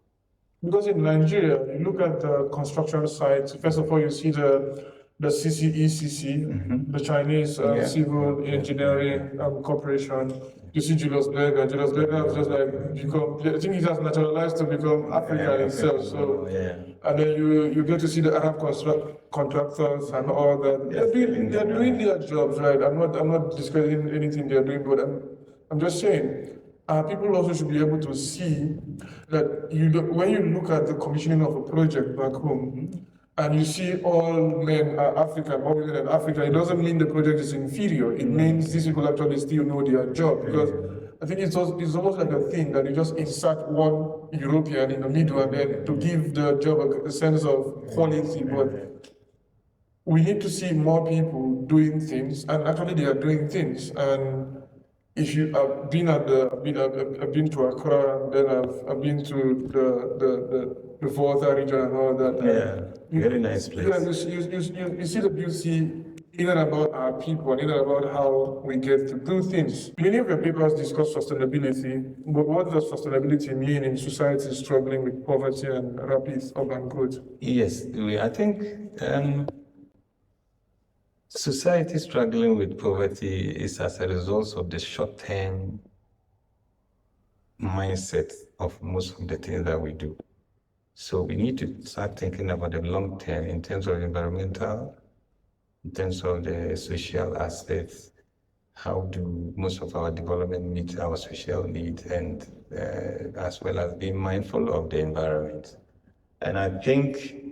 Because in Nigeria, you look at the construction sites, first of all, you see the CCECC, the Chinese Civil Engineering Corporation. You see Julius Berger. Julius Berger was just like, I think he has naturalized to become African itself. So, and then you get to see the Arab contractors and all that. They're doing their jobs, right? I'm not discrediting anything they're doing, but I'm just saying. People also should be able to see that when you look at the commissioning of a project back home, and you see all men are African, all women are African, it doesn't mean the project is inferior. It means these people actually still know their job. Because I think it's almost like a thing that you just insert one European in the middle and then to give the job a sense of quality. But we need to see more people doing things, and actually they are doing things. And if you have been I've been to Accra, and then I've been to the Volta region and all that. Very nice place. Yeah, you see the beauty in and about our people and in and about how we get to do things. Many of your papers discuss sustainability, but what does sustainability mean in societies struggling with poverty and rapid urban growth? Yes, I think society struggling with poverty is as a result of the short-term mindset of most of the things that we do. So we need to start thinking about the long term in terms of environmental, in terms of the social aspects. How do most of our development meet our social needs, and as well as being mindful of the environment. And I think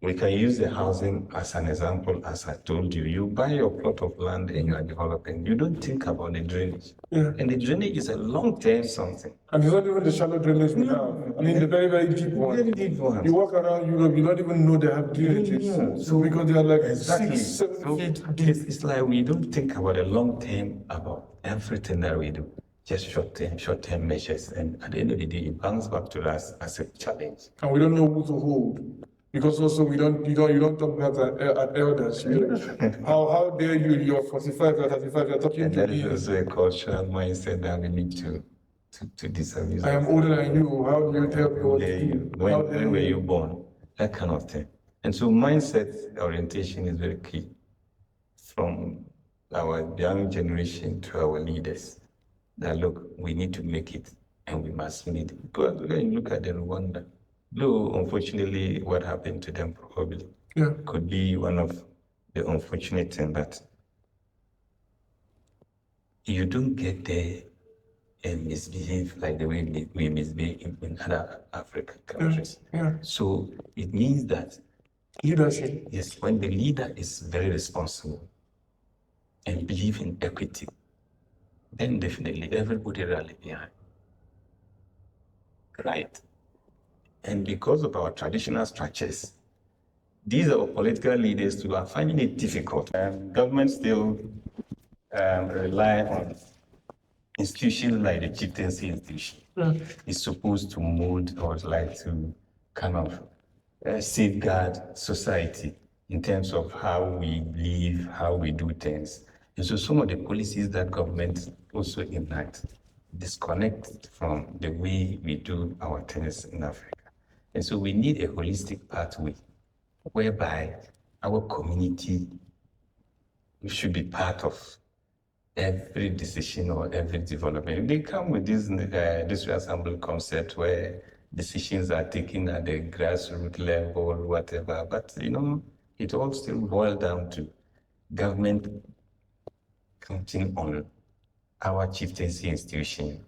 we can use the housing as an example. As I told you, you buy your plot of land and you are developing. You don't think about the drainage. And the drainage is a long-term something. And it's not even the shallow drainage we have. I mean, the very, very deep one. Very deep one. You walk around Europe, you don't even know they have drainages. So because they are like Exactly. 6-7 feet deep. It's like we don't think about the long term, about everything that we do. Just short-term measures. And at the end of the day, it comes back to us as a challenge. And we don't know who to hold. Because also you don't talk about at elders. How dare you? You're 45, you're 35, you're talking And to that me. is also a cultural mindset that we need to disabuse. I am older than you. How do you tell me what to do? When were you born? That kind of thing. And so mindset orientation is very key from our young generation to our leaders. That look, we need to make it and we must meet it. Because when you look at the Rwanda, though unfortunately what happened to them probably could be one of the unfortunate things, that you don't get there and misbehave like the way we misbehave in other African countries. So it means that leadership. Yes, when the leader is very responsible and believe in equity, then definitely everybody rally behind. Right. And because of our traditional structures, these are political leaders who are finding it difficult. Government still rely on institutions like the chieftaincy institution. It's supposed to mold or like to kind of safeguard society in terms of how we live, how we do things. And so some of the policies that government also enact disconnect from the way we do our things in Africa. And so we need a holistic pathway whereby our community should be part of every decision or every development. They come with this district assembly concept where decisions are taken at the grassroots level, whatever. But, it all still boils down to government counting on our chieftaincy institution.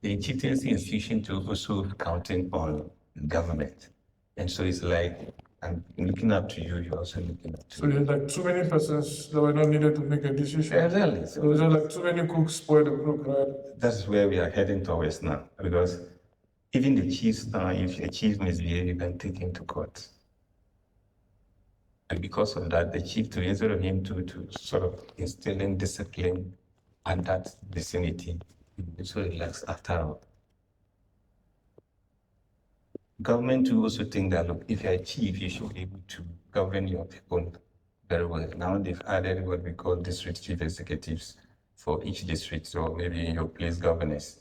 The chieftaincy institution to also counting on government. And so it's like, I'm looking up to you, you're also looking up to So there's like too many persons that were not needed to make a decision. Exactly. So there's like too many cooks spoil the cook, right? That's where we are heading towards now, because even the chiefs now, if the chief misbehave, you can take him to court. And because of that, the chief, instead of him to sort of instilling discipline at that vicinity, so relax after all. Government will also think that, look, if you're a chief, you should be able to govern your people very well. Now they've added what we call district chief executives for each district, or maybe your place governors.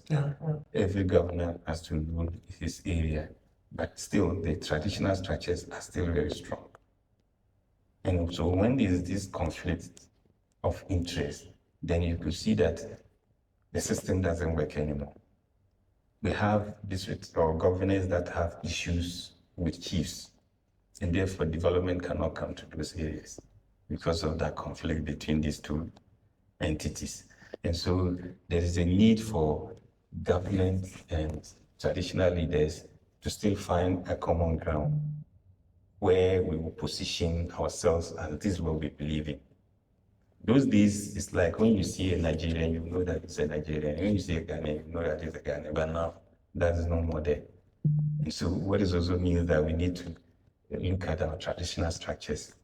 Every governor has to rule his area, but still the traditional structures are still very strong. And so when there's this conflict of interest, then you could see that the system doesn't work anymore. We have district or governors that have issues with chiefs, and therefore development cannot come to those areas because of that conflict between these two entities. And so there is a need for government and traditional leaders to still find a common ground where we will position ourselves, and this is what we believe in. Those days, it's like when you see a Nigerian, you know that it's a Nigerian. When you see a Ghanaian, you know that it's a Ghanaian. But now, that is no more there. And so what this also means that we need to look at our traditional structures.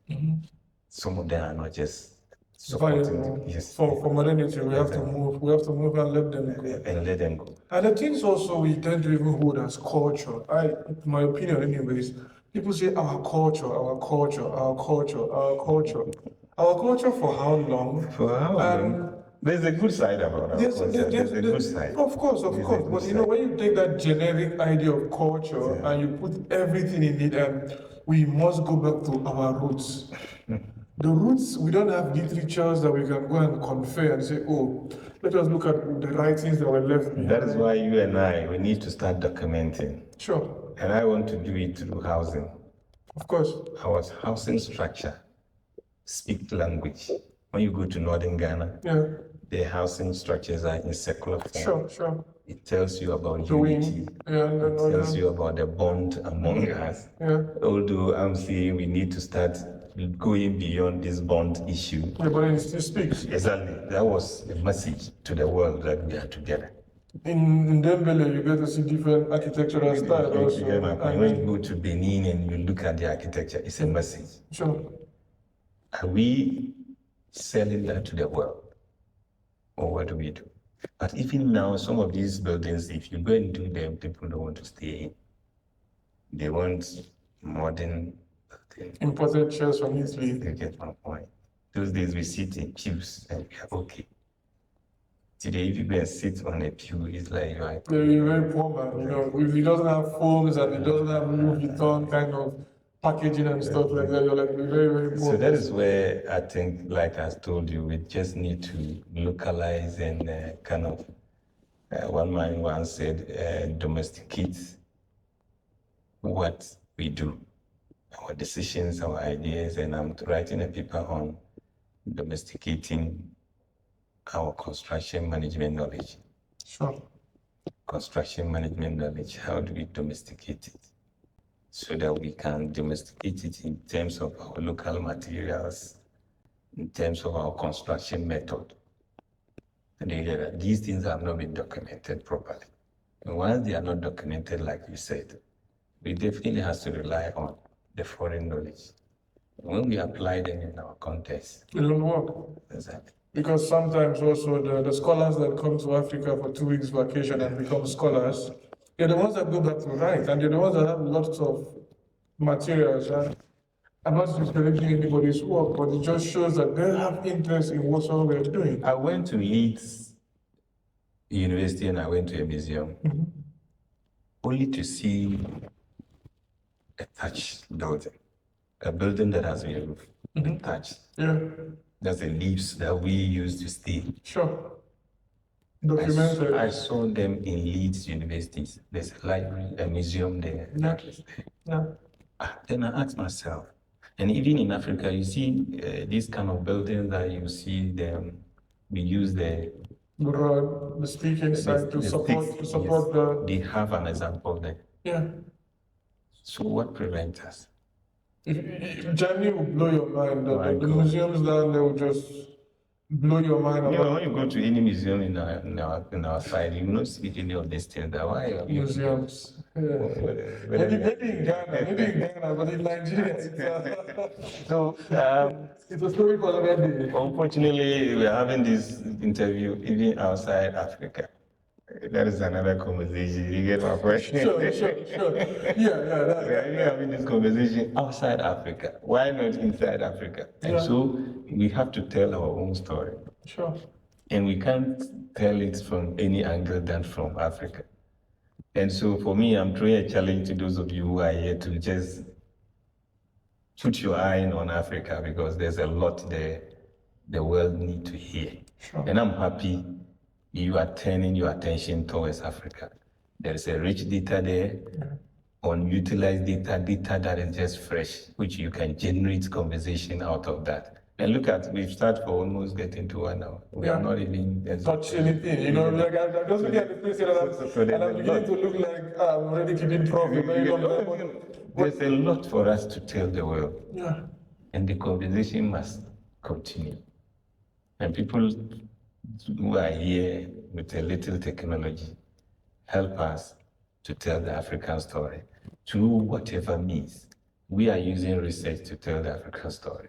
Some of them are not just supporting. Yes. For modernity, we have to move. We have to move and let them go. And let them go. And the things also we tend to even hold as culture. In my opinion, anyways, people say our culture, our culture, our culture, our culture. Our culture for how long? For how long? There's a good side about our culture. There's a good side. Of course. But you know, when you take that generic idea of culture and you put everything in it, we must go back to our roots. The roots, we don't have literatures that we can go and confer and say, oh, let us look at the writings that were left behind. That is why you and I, we need to start documenting. Sure. And I want to do it through housing. Of course. Our housing structure speak language. When you go to northern Ghana, the housing structures are in secular form. Sure. It tells you about unity. It tells you about the bond among us. Although I'm saying we need to start going beyond this bond issue. Yeah, but it still speaks. Exactly. That was a message to the world that we are together. In Dembele, you get to see different architectural styles. When you go to Benin and you look at the architecture, it's a message. Sure. Are we selling that to the world? Or what do we do? But even now, some of these buildings, if you go and do them, people don't want to stay in. They want modern buildings. Imported chairs from Italy. You get my point. Those days we sit in pews and we are okay. Today, if you go and sit on a pew, it's like you are... You're very poor, man. You know, if it doesn't have phones and it doesn't have Louis Vuitton kind of packaging and stuff like that, you're like very, very poor. So that is where I think, like I told you, we just need to localize and kind of, one man once said, domesticate what we do, our decisions, our ideas, and I'm writing a paper on domesticating our construction management knowledge. Sure. Construction management knowledge, how do we domesticate it? So that we can domesticate it in terms of our local materials, in terms of our construction method. And these things have not been documented properly. And once they are not documented, like you said, we definitely have to rely on the foreign knowledge. When we apply them in our context, it don't work. Exactly. Because sometimes also the scholars that come to Africa for 2 weeks vacation and become scholars, they're the ones that go back to write, and they're the ones that have lots of materials. And I'm not discouraging anybody's work, but it just shows that they have interest in what we're doing. I went to Leeds University and I went to a museum only to see a thatched building, a building that has been thatched. Yeah. That's the leaves that we used to stay. Sure. Documented. I saw them in Leeds universities. There's a library, a museum there. Yeah. Then I asked myself, and even in Africa, you see these kind of buildings that you see them, we use the speaking side to support yes, the. They have an example there. Yeah. So what prevents us? If Germany will blow your mind. The museums down there will just blow your mind You know, about when you go to any museum in our side, you will not see any of these things. That why are we museums. Yeah. Maybe in Ghana, but in Nigeria, So, it's a story for another day. unfortunately, we are having this interview even outside Africa. That is another conversation. You get my point? Sure. Yeah. We are even having this conversation outside Africa. Why not inside Africa? And Yeah. so we have to tell our own story. Sure. And we can't tell it from any angle than from Africa. And so for me, I'm throwing a challenge to those of you who are here to just put your eye on Africa, because there's a lot there the world need to hear. Sure. And I'm happy you are turning your attention towards Africa. There is a rich data there, unutilized data that is just fresh, which you can generate conversation out of that. And look at, we've started for almost getting to 1 hour. We are not even touch anything, you know, like I'm just looking at the place and I'm beginning to look like I'm already keeping Prof. There's a lot for us to tell the world. Yeah. And the conversation must continue. And people who are here with a little technology help us to tell the African story through whatever means. We are using research to tell the African story.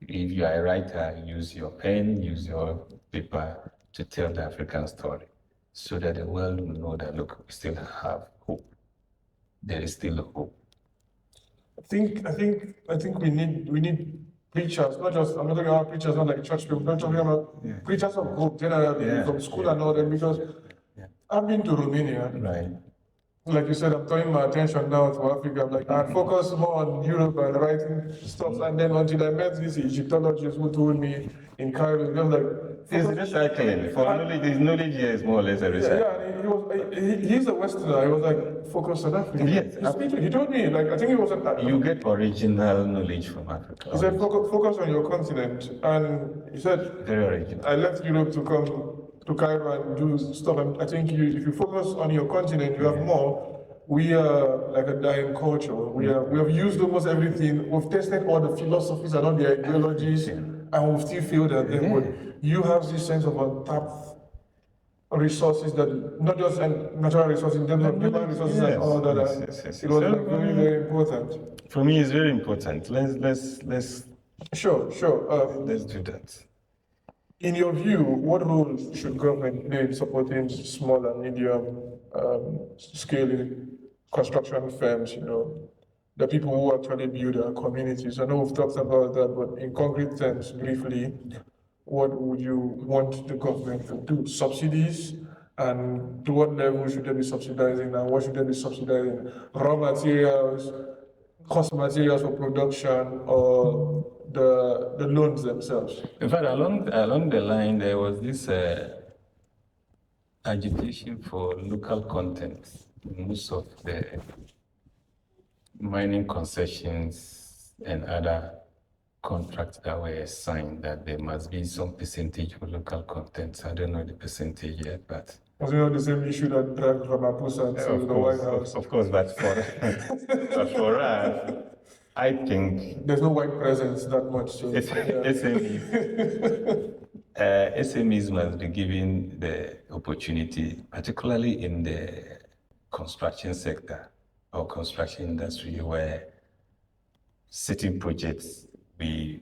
If you are a writer, use your pen, use your paper to tell the African story, so that the world will know that, look, we still have hope. There is still hope. I think we need preachers, not just, I'm not talking about preachers, not like church people, I'm talking about preachers of hope generally from school and all that, because I've been to Romania. Right. Like you said, I'm turning my attention now to Africa. I'm like, I focus more on Europe and writing stuff, and then until I met this Egyptologist who told me in Cairo, just like, it's recycling. For knowledge, his knowledge here is more or less a recycling. Yeah, and he's a Westerner. He was like, focus on Africa. Yes, he told me, like, I think it was you get original knowledge from Africa. He said, focus on your continent. And he said, very original. I left Europe to come to Cairo and do stuff. And I think if you focus on your continent, you have more. We are like a dying culture. We have used almost everything. We've tested all the philosophies and all the ideologies, and we've still failed at them. But you have this sense of untapped resources, that not just natural resources, in terms of human resources and all that. It was like very, very important. For me, it's very important. Let's Sure. Let's do that. In your view, what role should government play in supporting small and medium scale construction firms, you know, the people who actually build our communities? I know we've talked about that, but in concrete terms, briefly, what would you want the government to do? Subsidies? And to what level should they be subsidizing, and what should they be subsidizing? Raw materials, cost materials for production, or the loans themselves? In fact, along the line, there was this agitation for local content. Most of the mining concessions and other contracts that were signed, that there must be some percentage of local content. I don't know the percentage yet, but was it not the same issue that dragged Ramaphosa to the White House? Of course, but for us, I think there's no white presence that much. So, SMEs must be given the opportunity, particularly in the construction sector or construction industry, where certain projects, we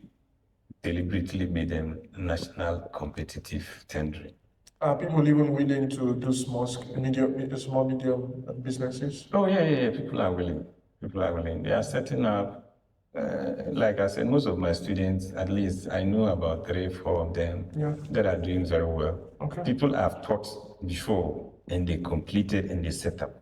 deliberately made them national competitive tendering. Are people even willing to do small, medium businesses? Oh yeah. People are willing. They are setting up. Like I said, most of my students, at least I know about 3-4 of them that are doing very well. Okay. People have taught before, and they completed and they set up.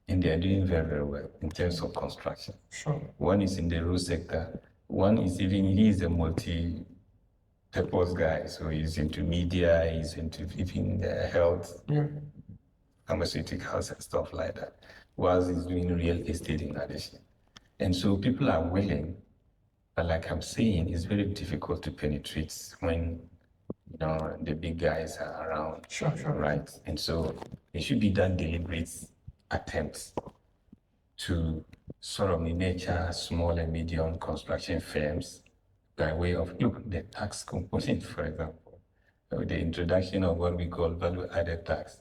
And they are doing very, very well in terms of construction. Sure. One is in the road sector. One is he is a multi-purpose guy. So he's into media, he's into even health, pharmaceuticals and stuff like that. Whilst he's doing real estate in addition. And so people are willing, but like I'm saying, it's very difficult to penetrate when the big guys are around. Sure. Right. And so it should be that deliberate attempts to sort of nurture small and medium construction firms by way of, look, the tax component, for example, the introduction of what we call value-added tax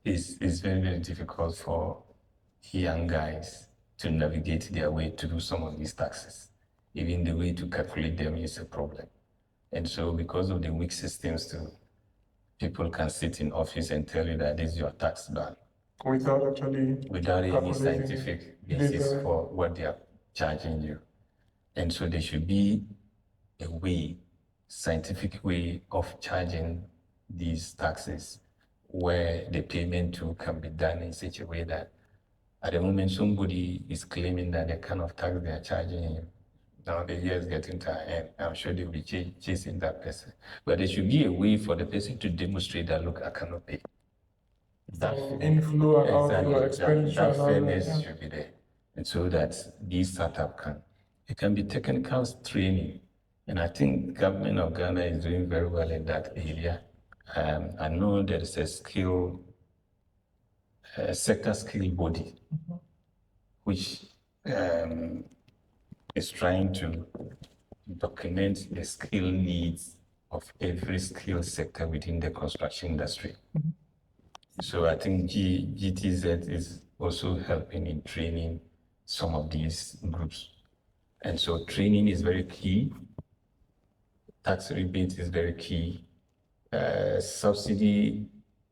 is very, very difficult for young guys to navigate their way through some of these taxes. Even the way to calculate them is a problem. And so because of the weak systems too, people can sit in office and tell you that this is your tax ban without any calculating scientific basis data. for what they are charging you. And so there should be a way, scientific way of charging these taxes where the payment too can be done in such a way that at the moment somebody is claiming that the kind of tax they are charging him, now the year is getting to an end, I'm sure they'll be chasing that person. But there should be a way for the person to demonstrate that, look, I cannot pay. That inflow and outflow exactly, expenditure. that fairness should be there. And so that these startup it can be technical training. And I think government of Ghana is doing very well in that area. I know there is a sector skill body, which is trying to document the skill needs of every skill sector within the construction industry. So I think GTZ is also helping in training some of these groups. And so training is very key. Tax rebate is very key. Subsidy,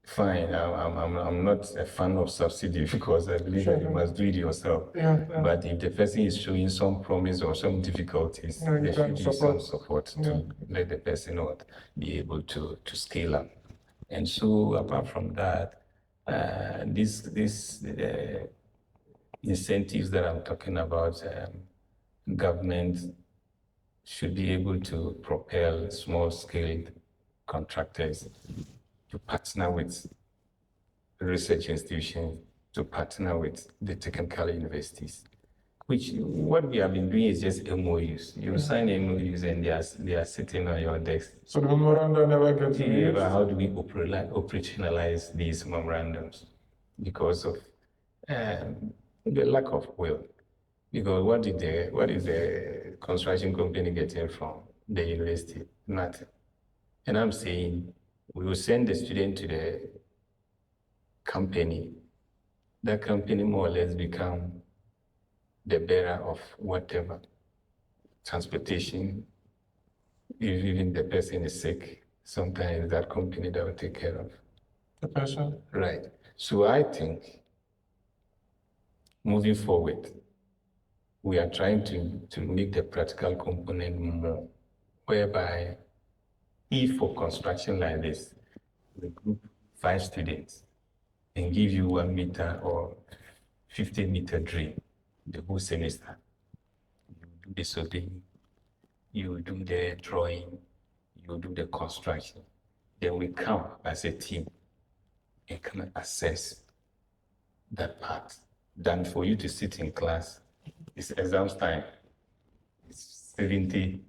fine. I'm not a fan of subsidy because I believe that you must do it yourself. But if the person is showing some promise or some difficulties, there should be some support to let the person be able to scale up. And so apart from that, these incentives that I'm talking about, government should be able to propel small-scale contractors to partner with research institutions, to partner with the technical universities, which what we have been doing is just MOUs. You sign MOUs and they are sitting on your desk. So the memorandum never gets released? How do we operationalize these memorandums? Because of the lack of will. Because what is the construction company getting from the university? Nothing. And I'm saying we will send the student to the company. That company more or less become the bearer of whatever transportation. If even the person is sick, sometimes that company that will take care of the person. Right. So I think moving forward, we are trying to make the practical component more, whereby if for construction like this, we group 5 students and give you 1 meter or 50-meter drill the whole semester. You do the surveying, you do the drawing, you do the construction. Then we come as a team and can assess that part. Than for you to sit in class, it's exams time, it's 70,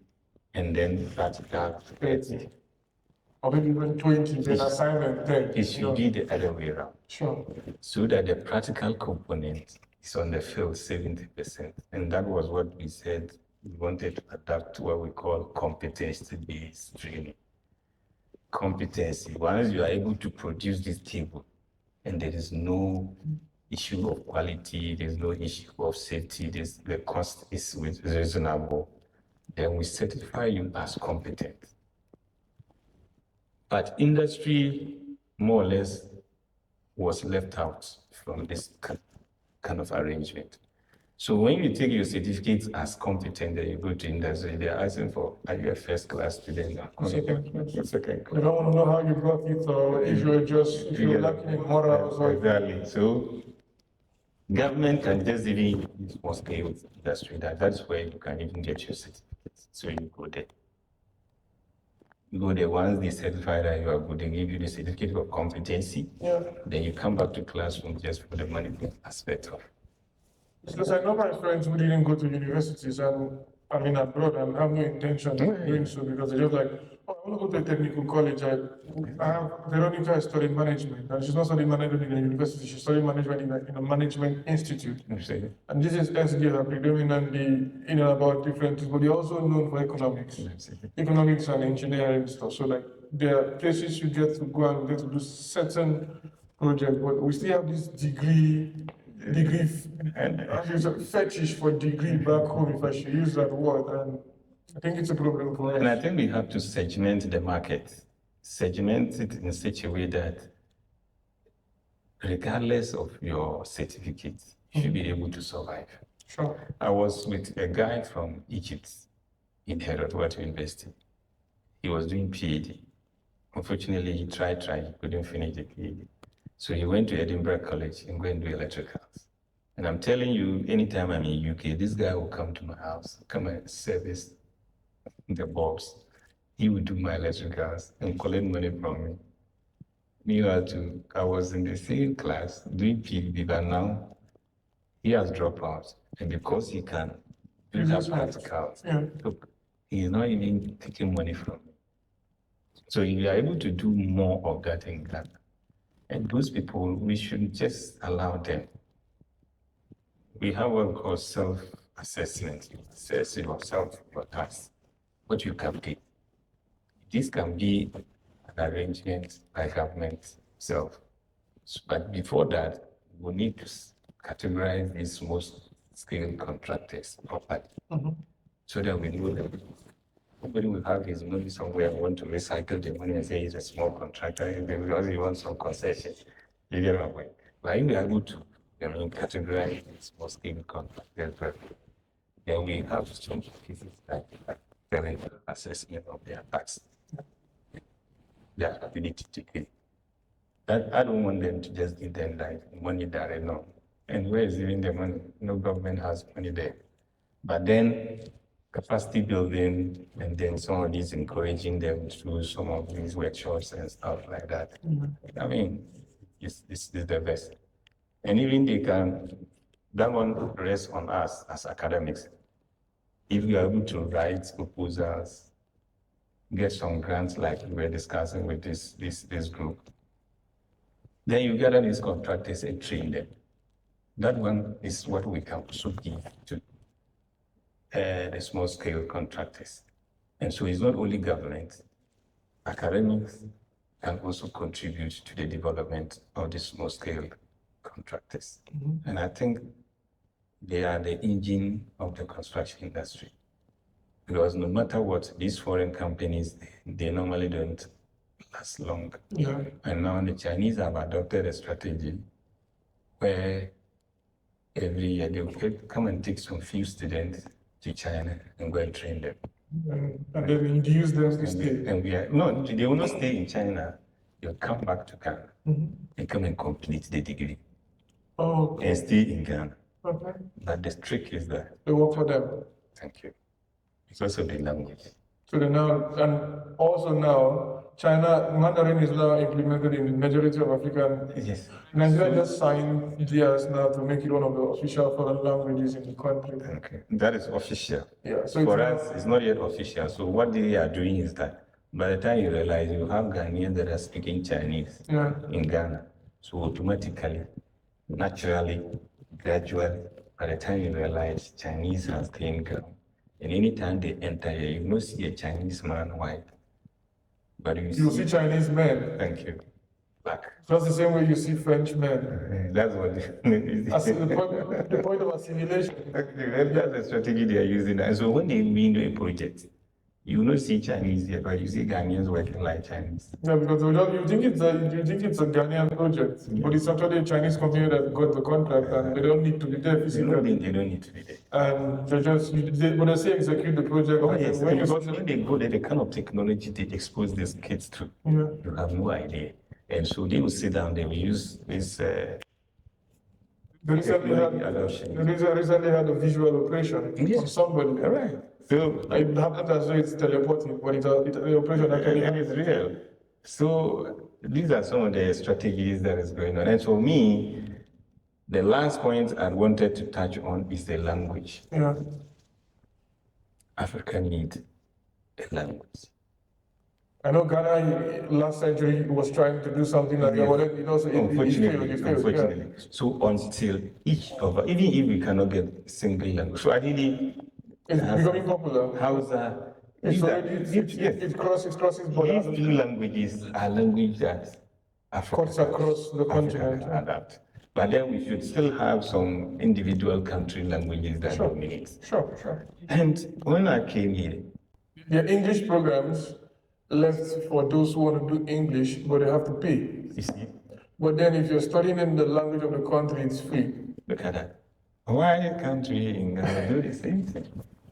and then practical 30. Or maybe even 20, then assignment 10. It should be the other way around. Sure. So that the practical component is on the field 70%. And that was what we said we wanted to adapt to what we call competency-based training. Competency, once you are able to produce this table and there is no issue of quality, there's no issue of safety, the cost is reasonable, then we certify you as competent. But industry, more or less, was left out from this kind of arrangement. So when you take your certificate as competent, then you go to industry, they're asking for, are you a first-class student? Second class. Second class. They don't want to know how you got it or if you're lacking in morals. Exactly. So government can just even use more scale with industry. That's where you can even get your certificates. So you go there. You go there, once they certify that you are good, they give you the certificate of competency. Then you come back to classroom just for the management aspect of. Because I know my friends who didn't go to universities and I mean, abroad and have no intention of doing so because they're just like, oh, I want to go to a technical college. I have Veronica is studying management, and she's not studying management in a university. She's studying management in a management institute. And this is SDs are predominantly about different things, but they're also known for economics, economics and engineering stuff. So like there are places you get to go and get to do certain projects, but we still have this degree and there's a fetish for degree back home, if I should use that word, and I think it's a problem for us. And I think we have to segment the market, segment it in such a way that regardless of your certificate, you should be able to survive. Sure. I was with a guy from Egypt in Herod University. He was doing PhD. Unfortunately, he tried, he couldn't finish the PhD. So he went to Edinburgh College and go and do electricals. And I'm telling you, anytime I'm in UK, this guy will come to my house, come and service the bulbs. He would do my electricals and collect money from me. Meanwhile, I was in the same class doing PhD, but now he has dropped out. And because he can do that practicals, look, he's not even taking money from me. So you are able to do more of that in Ghana. And those people, we should just allow them. We have what we call self-assessment. You assess yourself, your tasks, what you can do. This can be an arrangement by government itself. But before that, we need to categorize these small-scale contractors properly, so that we know that nobody will have his money somewhere and want to recycle the money and say he's a small contractor and then because he wants some concession. You get my point? But if we are able to categorize these small-scale contractors, then we have some pieces like assessment of their tax, their ability to pay. I don't want them to just give them like money direct, no. And where is even the money? No government has money there. But then capacity building, and then some of these encouraging them through some of these workshops and stuff like that. I mean, it's the best. And even that one rests on us as academics. If we are able to write proposals, get some grants like we were discussing with this group, then you gather these contractors and train them. That one is what we can also give to the small-scale contractors. And so it's not only government, academics can also contribute to the development of the small-scale contractors. And I think they are the engine of the construction industry. Because no matter what, these foreign companies, they normally don't last long. Yeah. And now the Chinese have adopted a strategy where every year they will come and take some few students to China and go and train them. And then induce them to stay. And they will not stay in China. They'll come back to Ghana and come and complete the degree. Oh, okay. And stay in Ghana. Okay. But the trick is that. They work for them. Thank you. It's also the language. So they now, and also now, China, Mandarin is now implemented in the majority of African. Yes. Nigeria just signed theirs now to make it one of the official foreign languages in the country. Okay. That is official. Yeah. So for us, it's not yet official. So what they are doing is that by the time you realize you have Ghanaians that are speaking Chinese in Ghana, so automatically, naturally, gradually, by the time you realize Chinese has gained ground. And anytime they enter here, you don't see a Chinese man white, but you see Chinese men. Thank you. Black. Just the same way you see French men. That's what the point of assimilation. That's the strategy they are using. And so when they win a project, you will not see Chinese here, but you see Ghanaians working like Chinese. Yeah, because you think it's a Ghanaian project, but it's actually a Chinese company that got the contract, and they don't need to be there physically. They don't need to be there. And they say execute the project. Oh, yes, because when they go there, the kind of technology they expose these kids to, you have no idea. And so they will sit down, they will use this. They recently had a visual operation from somebody. Right. So it happens as though it's teleporting, but the operation actually is real. So these are some of the strategies that is going on. And for me, the last point I wanted to touch on is the language. Yeah. Africa needs a language. I know Ghana last century was trying to do something like that, but then it also it failed. Unfortunately. Yeah. So until each of us, even if we cannot get a single language, so ideally, It's becoming popular. Hausa, It's already it crosses borders. these two languages are languages that Cuts across the continent. Africa can adapt. But then we should still have some individual country languages that dominate. Sure. And when I came here, The English programs left for those who want to do English, but they have to pay. you see, But then if you're studying in the language of the country, it's free. look at that. Why can't we in Ghana do the same thing?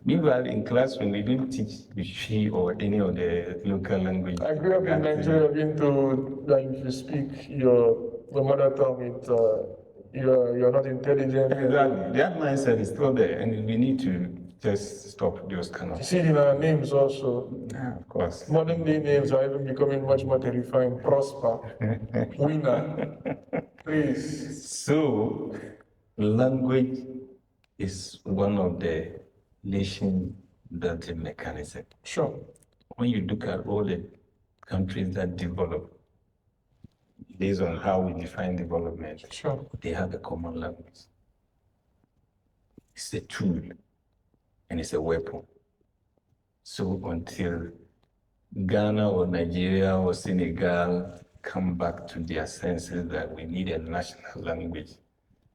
Meanwhile, in class, when we didn't teach the Shi or any of the local language. I grew up in Nigeria, being told that if you speak your mother tongue, you're not intelligent. Exactly. That mindset is still there, and we need to just stop those kind of. You see it in our names also. Yeah, of course. Modern day names are even becoming much more terrifying. Prosper, winner, praise. So, language is one of the nation building mechanism. Sure. When you look at all the countries that develop, based on how we define development, Sure. they have a common language. It's a tool and it's a weapon. So until Ghana or Nigeria or Senegal come back to their senses that we need a national language,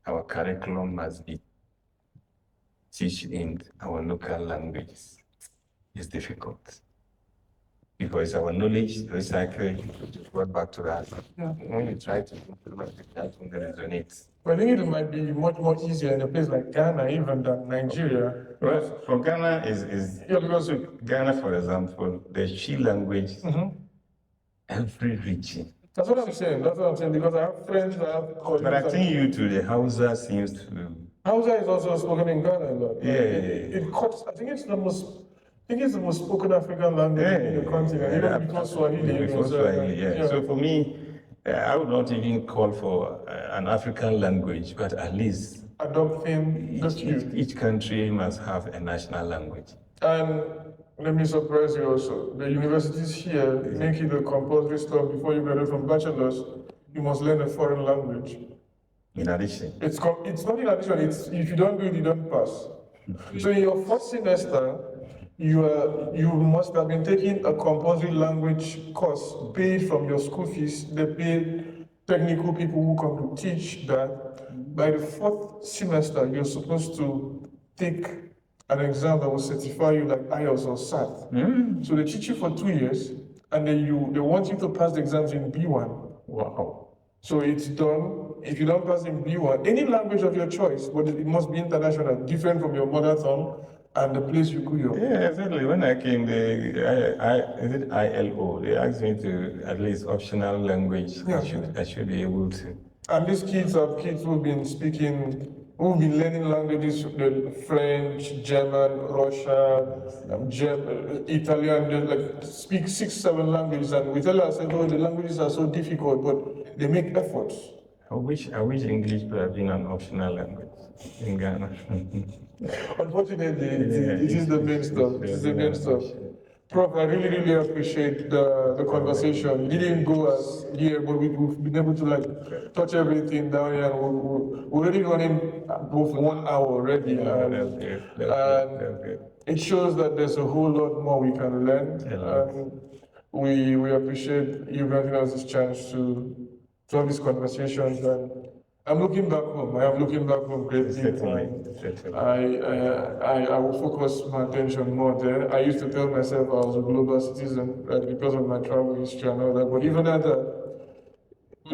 our curriculum must be teaching in our local languages. It's difficult. Because our knowledge recycle, just go back to that. Yeah. When you try to implement it, that will resonate. But I think it might be much more easier in a place like Ghana even than Nigeria. Well, for Ghana is Yeah, because Ghana, for example, the Chi language, every region. that's what I'm saying. Because I have friends, I have colleagues. But I think you to the Hausa seems to. Hausa is also spoken in Ghana a lot. Yeah. It cuts. I think it's the most spoken African language in the continent, even before Swahili. Before Swahili, yeah. So for me, I would not even call for an African language, but at least adopting the few. each country must have a national language. And let me surprise you also. The universities here make it a compulsory stuff before you graduate from bachelor's. You must learn a foreign language. In addition, it's not in addition. It's if you don't do it, you don't pass. So in your first semester, you must have been taking a compulsory language course paid from your school fees. They pay technical people who come to teach that. By the fourth semester, you're supposed to take an exam that will certify you like IELTS or SAT. So they teach you for 2 years, and then they want you to pass the exams in B1. wow. So it's done. If you don't pass in B1, any language of your choice, but it must be international, different from your mother tongue and the place you grew up. Yeah, exactly. When I came, is it ILO? They asked me to at least optional language. Yeah. I should be able to. And these kids are kids who've been learning languages, French, German, Russian, Italian, they like speak 6-7 languages, and we tell ourselves, oh, the languages are so difficult, but they make efforts. I wish English could have been an optional language in Ghana. Unfortunately, it is the main stuff. It is the main stuff. Prof, I really appreciate the conversation. It didn't go as here, but we've been able to touch everything down here. We're already running both 1 hour already. That's good. It shows that there's a whole lot more we can learn. And we appreciate you granting us this chance to have these conversations. And I'm looking back home. I am looking back home greatly. Certainly. I will focus my attention more there. I used to tell myself I was a global citizen because of my travel history and all that. But even at that,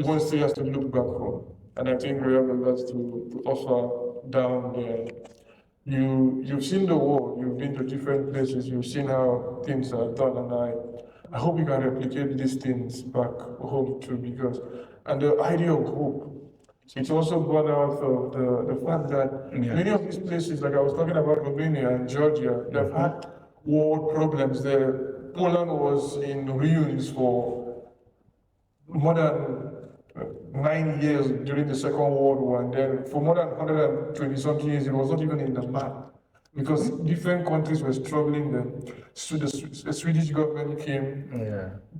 one still has to look back home. And I think we have a lot to offer down there. You've seen the world. You've been to different places. You've seen how things are done, and I hope we can replicate these things back home too. And the idea of hope. It's also born out of the fact that many of these places, like I was talking about Romania and Georgia, they've had war problems there. Poland was in ruins for more than 9 years during the Second World War, and then for more than 120 something years, it was not even in the map. because different countries were struggling then. So the Swedish government came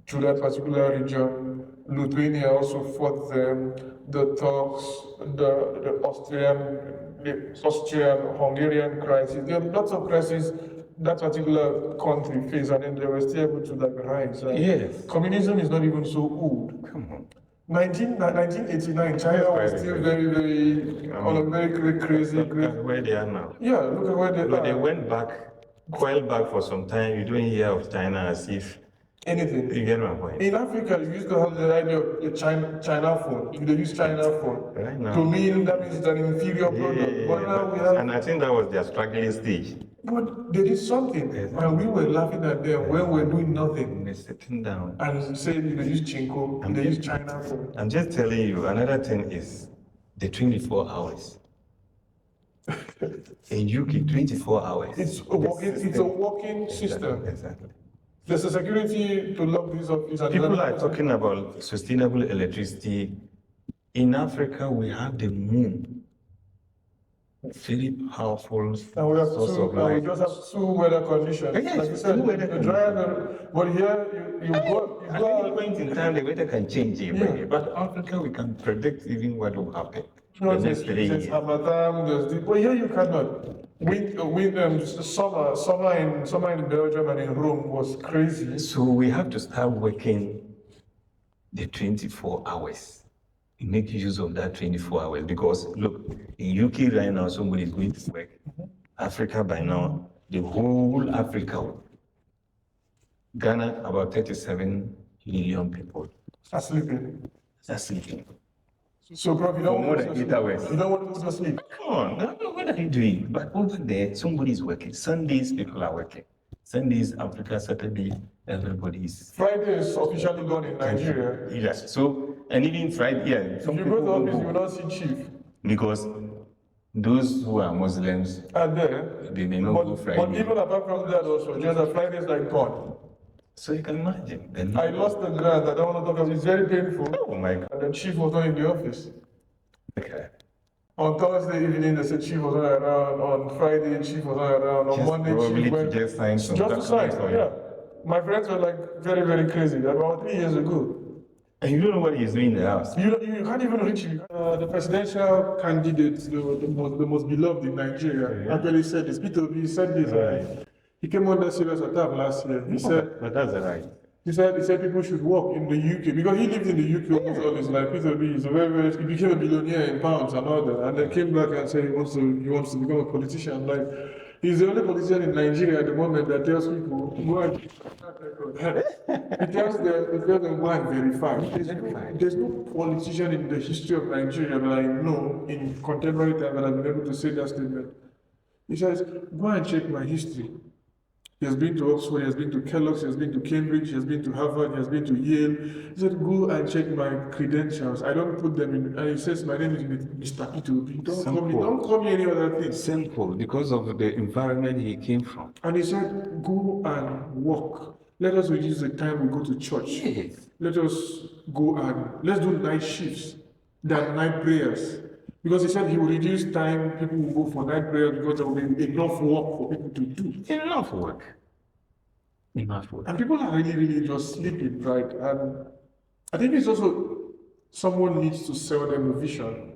to that particular region. Lithuania also fought them. The Turks, the Austrian, Hungarian crisis. There are lots of crises that particular country faced, and then they were still able to like rise. Yes. Communism is not even so old. Come on. 1989, China was still very, on a very crazy, Look at where they are now. yeah, look at where they But are. they went back, coiled back for some time. You don't hear of China as if Anything. you get my point. In Africa, you used to have the idea of a China phone. If they use China phone, Right now. to mean that means it's an inferior product. But now we have. And I think that was their struggling stage. But they did something, Exactly. and we were laughing at them when we were doing nothing. They're sitting down. And saying they use Chinko, they use China phone. I'm just telling you, another thing is the 24 hours. In UK, 24 hours. It's a working system. Exactly. There's a security to lock this office. And People are talking about sustainable electricity. In Africa, we have the moon. Very powerful And we source of we light. just have two weather conditions. Yes, Like you said, two weather the dry, but here you go At any out. point in time, the weather can change. Yeah. But Africa, we can predict even what will happen. You know, The next 3 there's years. Hamadan, there's the, but here you cannot. Summer in Belgium and in Rome was crazy. So we have to start working the 24 hours. Make use of that 24 hours because look, in UK right now, somebody is going to work. Africa by now, the whole Africa, Ghana, about 37 million people Are sleeping. are sleeping. So, Prof, you don't For more want than to 8 hours. You don't want to go to sleep. Come on, what are you doing? But over there, somebody is working. Sundays, people are working. Sundays, Africa, Saturday, everybody is. Friday is officially gone in Nigeria. Yes. So, and even Friday, yeah. If you go to office, you will not see chief. Because those who are Muslims, And there, they may not go Friday. but even apart from that also, just the Fridays like gone. So you can imagine. Then, I lost the grant, I don't want to talk about it, it's very painful. oh my God. And the chief was not in the office. Okay. On Thursday evening, they said chief was not around. On Friday, chief was not around. On Just Monday, probably chief to went. just sign some Just to sign, documents for you. yeah. My friends were like very, very crazy. About 3 years ago. And you don't know what he's doing in the house. You can't even reach him. The presidential candidate, the most beloved in Nigeria, actually said this. Peter Obi said this. Right. He came under serious attack last year. He said, But that's all right. he said people should work in the UK because he lived in the UK almost all his life. Peter Obi is a he became a billionaire in pounds and all that, and then came back and said he wants to become a politician. Like he's the only politician in Nigeria at the moment that tells people go and he tells them go and verify. There's no politician in the history of Nigeria that I know in contemporary time that I've been able to say that statement. He says, go and check my history. He has been to Oxford, he has been to Kellogg's, he has been to Cambridge, he has been to Harvard, he has been to Yale. He said, go and check my credentials. I don't put them in, and he says, my name is Mr. Peter. Don't call me any other thing. Simple, because of the environment he came from. And he said, go and work. Let us reduce the time we go to church. Yes. Let us go and let's do night shifts than night prayers. Because he said he will reduce time, people will go for night prayers because there will be enough work for people to do. Enough work. Enough work. And people are really, really just sleeping, right? And I think it's also someone needs to sell them a vision.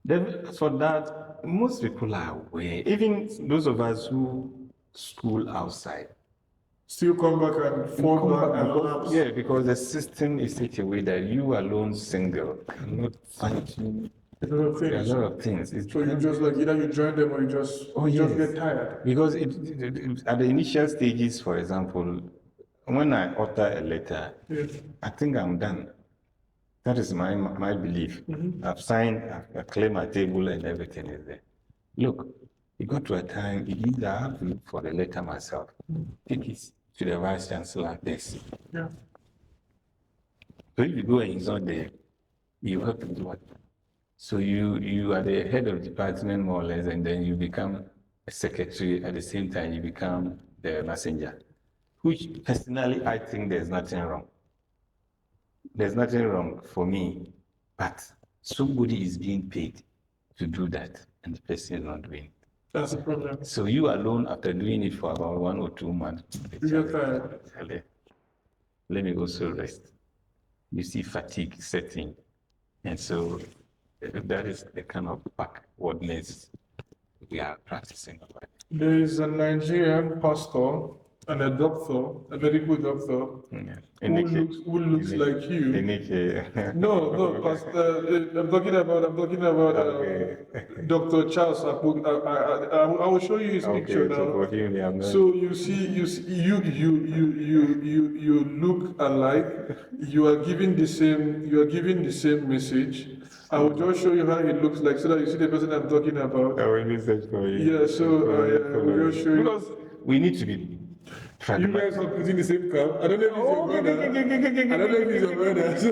Then for that, most people are aware. Even those of us who school outside. Still come back and fall back and lapse. Yeah, because the system is such a way that you alone single cannot function. A lot of There are a things. lot of things. It's So you just like either you join them or you just get tired. Because at the initial stages, for example, when I author a letter, Yes. I think I'm done. That is my belief. I've signed, I've cleared my table and everything is there. Look, it got to a time, it means I have to look for the letter myself. Take it to the Vice Chancellor, this. Yeah. So if you go and it's not there, you have to do what? So you are the head of department more or less, and then you become a secretary. At the same time, you become the messenger. Which personally, I think there's nothing wrong. There's nothing wrong for me, but somebody is being paid to do that, and the person is not doing it. That's the problem. So you alone, after doing it for about 1 or 2 months, You get tired. Charlie, let me also rest. You see fatigue setting. And so that is the kind of backwardness we are practicing. There is a Nigerian pastor and a doctor, a medical doctor, who looks like you. No, Pastor. I'm talking about Dr. Charles. I will show you his picture now. So you see, you look alike. You are giving the same. You are giving the same message. I will just show you how he looks like, so that you see the person I'm talking about. I will research for you. Yeah. So I will just show you. Because we need to be. You guys are putting the same camp. I don't know if it's your brother. I don't know if it's your brother. So,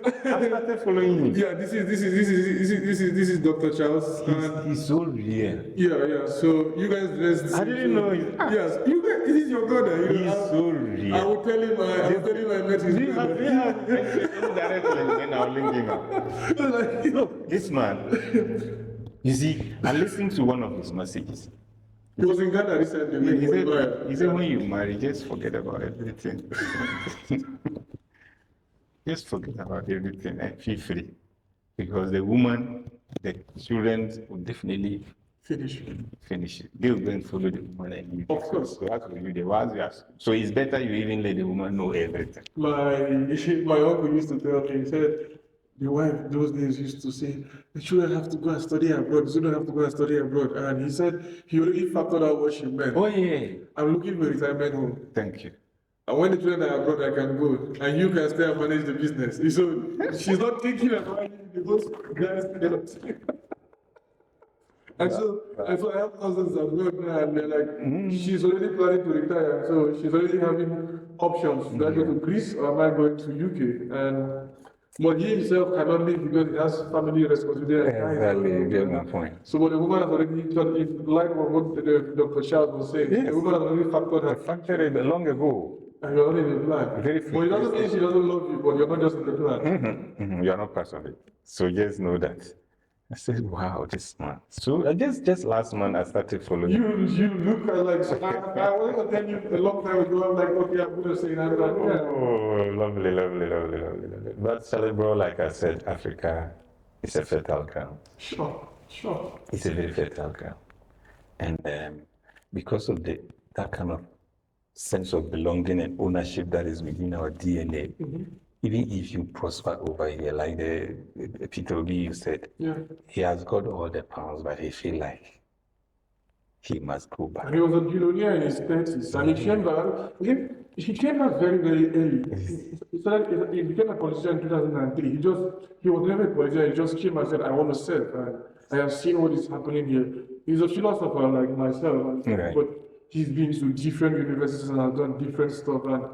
I started following him. yeah, this is Dr. Charles. He's so real. Yeah. So you guys dressed. I didn't know it. Yes, you guys. This is your brother. He's so real. I will tell him. I met his brother. Directly, then I'll link him up. Like, This man, you see, I listened to one of his messages. he was in Ghana recently. He said, when you marry, just forget about everything. Just forget about everything and feel free. Because the woman, the children will definitely finish it. They will go and follow the woman and leave. Of course. So that's what you do. So it's better you even let the woman know everything. My uncle used to tell me, he said, the wife those days used to say, the children have to go and study abroad, the children have to go and study abroad. And he said he already factored out what she meant. Oh, yeah. I'm looking for a retirement home. Thank you. And when the children are abroad, I can go. And you can stay and manage the business. So she's not thinking about those guys together. And so I have cousins abroad now, and they're like, she's already planning to retire. So she's already having options. Do I go to Greece or am I going to UK? But he himself cannot leave because he has family responsibility. Exactly, you get my point. So, but the woman has already done it, like what Dr. Charles was saying. Yes. The woman has already factored her. Factored it long ago. And you're not in the plan. Very But it doesn't mean she doesn't love you, but you're not just in the plan. You are not part of it. So just know that. I said, wow, this man. So I guess just last month I started following. You look like, so I wanted to tell you a long time ago, I'm like, okay, I'm going to say that. Oh, lovely. But Celebro, like I said, Africa is a fertile ground. Sure. It's a very fertile ground. And because of that kind of sense of belonging and ownership that is within our DNA, even if you prosper over here, like the Peter Obi you said, he has got all the powers, but he feel like he must go back. And he was a billionaire in his 30s, and he came back very, very early. He became a politician in 2003. He was never a politician, he just came and said, I want to serve. And I have seen what is happening here. He's a philosopher like myself, but he's been to different universities and has done different stuff. And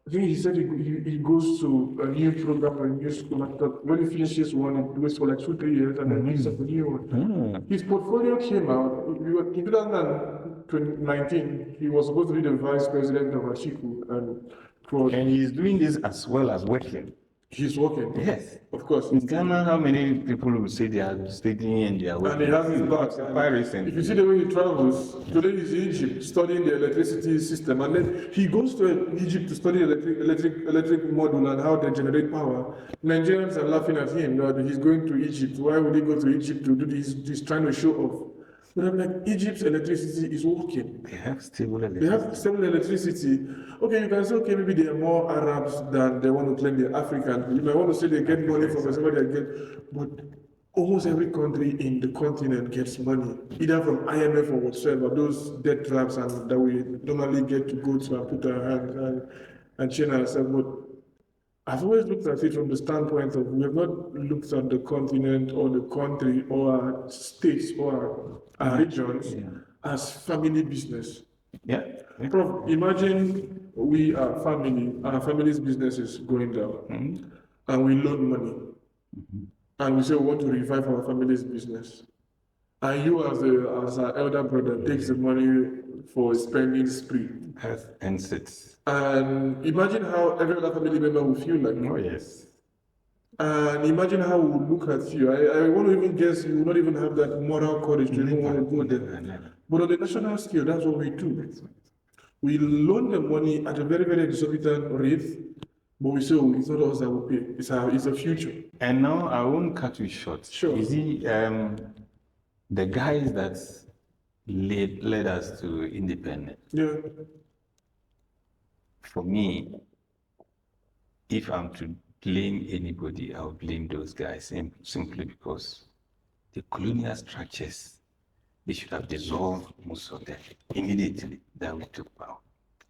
I think he said he goes to a new program or a new school after when he finishes one, he goes for like 2-3 years and then picks up a new one. His portfolio came out in 2019. He was supposed to be the vice president of Ashiku, and he's doing this as well as working. He's working. Yes. Of course. In Ghana, how many people will say they are studying and they are working? And he has his back. If you see the way he travels, today he's in Egypt studying the electricity system, and then he goes to Egypt to study electric module and how they generate power. Nigerians are laughing at him that he's going to Egypt. Why would he go to Egypt to do this? He's trying to show off. But I'm like, Egypt's electricity is working. They have stable electricity. Okay, you can say, okay, maybe they are more Arabs than they want to claim they're African. You might want to say they get money from wherever they get, but almost every country in the continent gets money, either from IMF or whatsoever, those debt traps and that we normally get to go to and put our hands and chain ourselves. But I've always looked at it from the standpoint of we have not looked at the continent or the country or our states or our regions as family business. Yeah. Prof, imagine we are family, our family's business is going down, and we loan money, and we say we want to revive our family's business. And you as our elder brother takes the money for a spending spree. And sits. And imagine how every other family member will feel like. Oh, yes. And imagine how we would look at you. I want to even guess you will not even have that moral courage to even want to go there. But on the national scale, that's what we do. We loan the money at a very, very exorbitant rate, but we say, oh, it's not us that will pay. It's a future. And now I won't cut you short. Sure. You see, the guys that led us to independence, Yeah. for me, if I'm to blame anybody, I'll blame those guys simply because the colonial structures, they should have dissolved most of them immediately that we took power.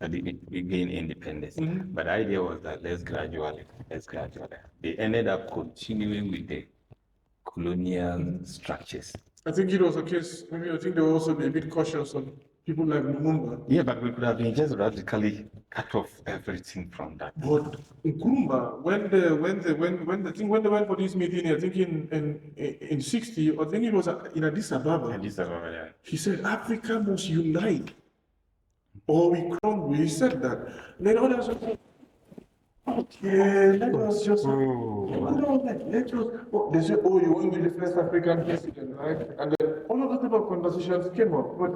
And we gained independence. But the idea was that let's gradually. They ended up continuing with the colonial structures. I think it was a case, I mean, I think they were also a bit cautious on people like Lumumba. Yeah, but we could have been just radically cut off everything from that. But Nkrumah, when they went for this meeting, I think in 60, I think it was in Addis Ababa. Yeah. He said Africa must unite or we crumble. He said that. Then others were like, okay, let us just they say, oh, you want to be the first African president, right? And then all of those type of conversations came up. But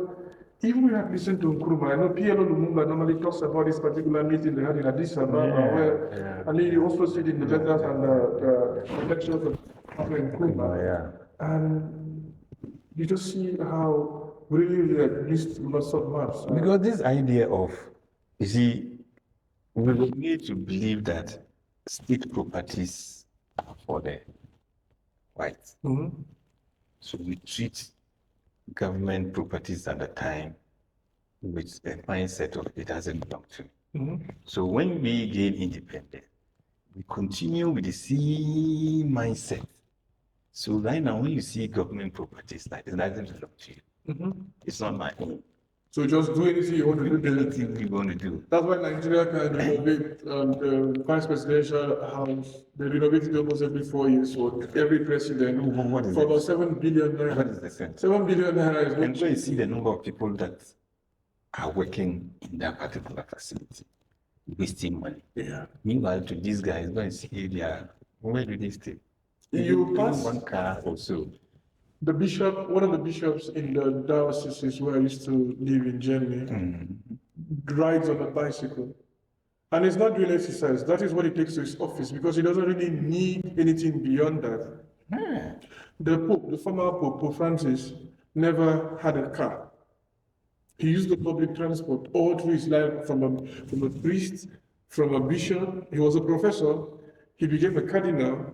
even when I listened to Nkrumah, I know PLO Lumumba normally talks about this particular meeting they had in Addis Ababa, and then you also see it in the letters and the lectures of Nkrumah. And you just see how really missed lots of maps. Because this idea of, you see, we will need to believe that state properties are for the whites. So we treat government properties at the time with a mindset of it doesn't belong to me. So when we gain independence, we continue with the same mindset. So right now, when you see government properties, like it doesn't belong to you. It's not my own. So just do anything you want to do. Anything you want to do. That's why Nigeria can renovate the vice presidential house. They renovate it almost every 4 years. So every president What is for it? about 7 billion naira. What is the sense? 7 billion naira is And when you see the number of people that are working in that particular facility, wasting money. Yeah. Meanwhile, to these guys, when you see where do they stay? You pass one car or so. the bishop, one of the bishops in the diocese where I used to live in Germany, rides on a bicycle. And he's not doing exercise. That is what he takes to his office because he doesn't really need anything beyond that. The Pope, the former Pope, Pope Francis, never had a car. He used the public transport all through his life from a priest, from a bishop. He was a professor. He became a cardinal.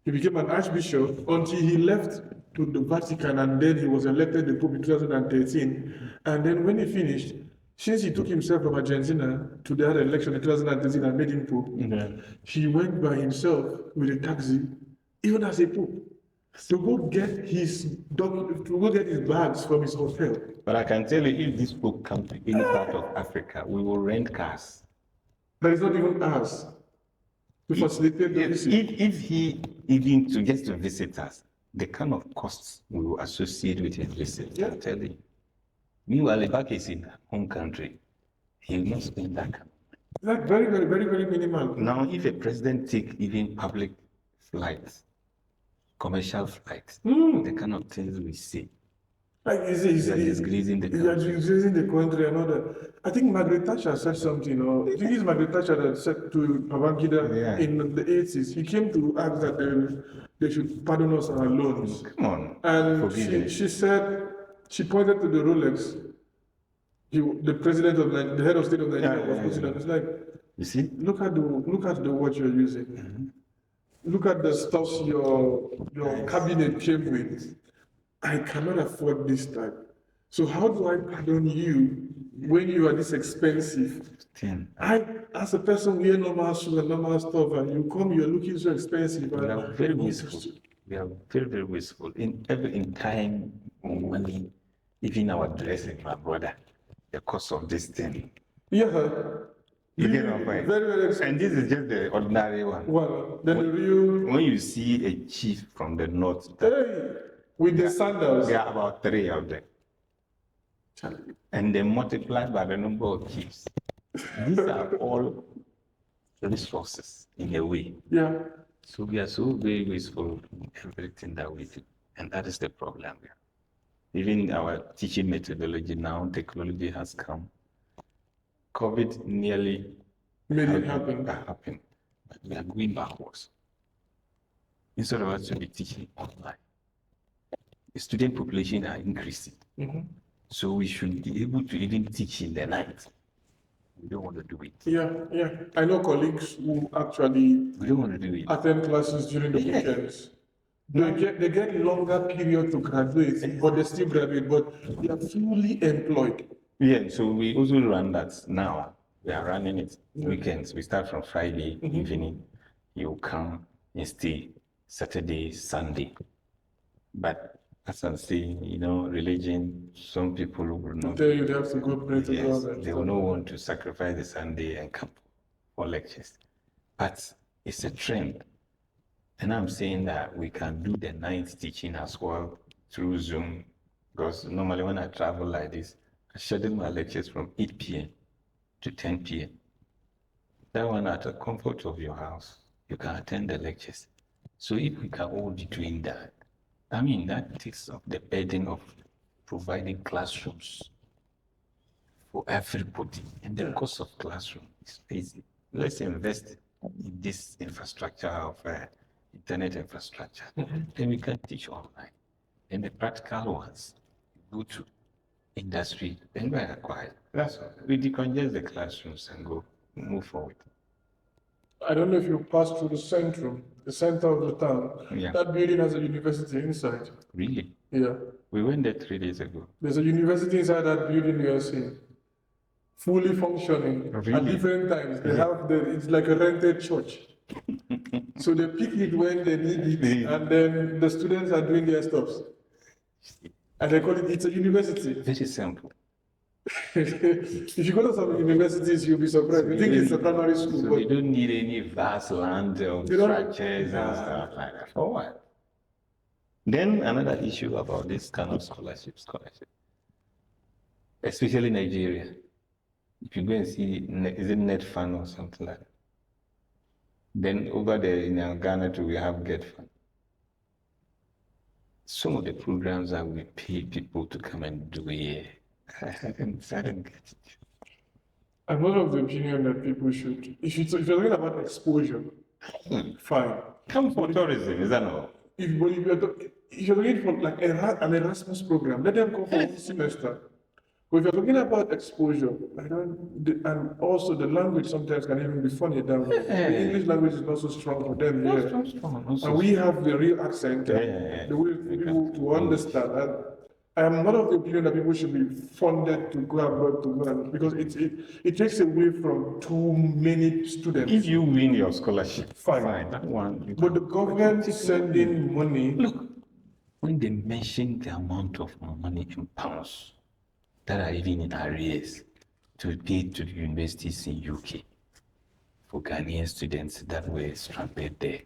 He became an archbishop until he left to the Vatican, and then he was elected the Pope in 2013. And then when he finished, since he took himself from Argentina to the other election in 2013 and made him Pope, he went by himself with a taxi, even as a Pope, to go get his bags from his hotel. But I can tell you, if this Pope comes to any part of Africa, we will rent cars. That is not even us to facilitate the visit. If he even to get to visit us, the kind of costs we will associate with his visit, I'm telling you. Meanwhile, the back is in home country, he will not spend that kind of money. Like very, very, very, very minimal. Now, if a president take even public flights, commercial flights, Hmm. the kind of things we see, Like they are disgracing the you are country. disgracing the country and all that. I think Margaret Thatcher said something, or I think it's Margaret Thatcher that said to Babangida in the 80s, he came to ask that they should pardon us our loans. Come on, And forgive me. she said, she pointed to the Rolex. The president of the head of state of Nigeria was putting on. It's like, You see? look at the watch you're using. Look at the stuff your cabinet came with. I cannot afford this type. So how do I pardon you when you are this expensive? I, as a person, wear normal shoes and normal stuff, and you come, you're looking so expensive. We are very wasteful. We are very, very wasteful in time, money, even our dressing, my brother. The cost of this thing. Yeah. You get my point? Very, very expensive. And this is just the ordinary one. Well, then the real. When you see a chief from the north, Hey, with the sandals. there are about 3 out there. And they multiply by the number of chiefs. These are all resources in a way. Yeah. So we are so very wasteful in everything that we do. And that is the problem. Even our teaching methodology now, technology has come. COVID nearly Made it happen. happen. But we are going backwards. Instead of us to be teaching online, the student population are increasing. So we should be able to even teach in the night. We don't want to do it. Yeah. I know colleagues who actually We don't want to do it. attend classes during the weekends. They get longer period to graduate, but they still graduate, but they are fully employed. Yeah, so we also run that now. We are running it weekends. We start from Friday evening. You come and stay Saturday, Sunday. But as I'm saying, religion, some people will not. Tell you they have to go pray to Yes, God. they will not want to sacrifice the Sunday and come for lectures. But it's a trend. And I'm saying that we can do the night teaching as well through Zoom. Because normally when I travel like this, I schedule my lectures from 8 p.m. to 10 p.m. That one at the comfort of your house, you can attend the lectures. So if we can all be doing that, that takes off the burden of providing classrooms for everybody. And the cost of classroom is crazy. Let's invest in this infrastructure of internet infrastructure. Then we can teach online. And the practical ones, go to industry, then we acquire. That's all. We decongest the classrooms and move forward. I don't know if you pass through the center of the town. Yeah. That building has a university inside. Really? Yeah. We went there 3 days ago. There's a university inside that building you are seeing. Fully functioning at Really? different times. They have it's like a rented church. So they pick it when they need it, and then the students are doing their stops. And they call it's a university. Very simple. If you go to some universities, you'll be surprised. You think it's a primary school. So but we don't need any vast land or structures and stuff like that. For what? Then another issue about this kind of scholarship, especially Nigeria. If you go and see, is it Net Fund or something like that? Then over there in Ghana too, we have Get Fund. Some of the programs that we pay people to come and do here, I don't get it. I'm not of the opinion that people should. If you're talking about exposure, fine. Come for tourism, is that all? If you're looking for like an Erasmus program, let them go for one semester. But if you're talking about exposure, and also the language sometimes can even be funny down there. The English language is not so strong for them here. And we have the real accent, the way people to understand. And I am not of the opinion that people should be funded to go abroad to learn, because it takes away from too many students. If you win your scholarship, fine. That one. But the government is sending money. Look, when they mention the amount of money in pounds that are even in arrears to pay to the universities in UK for Ghanaian students that were stranded there,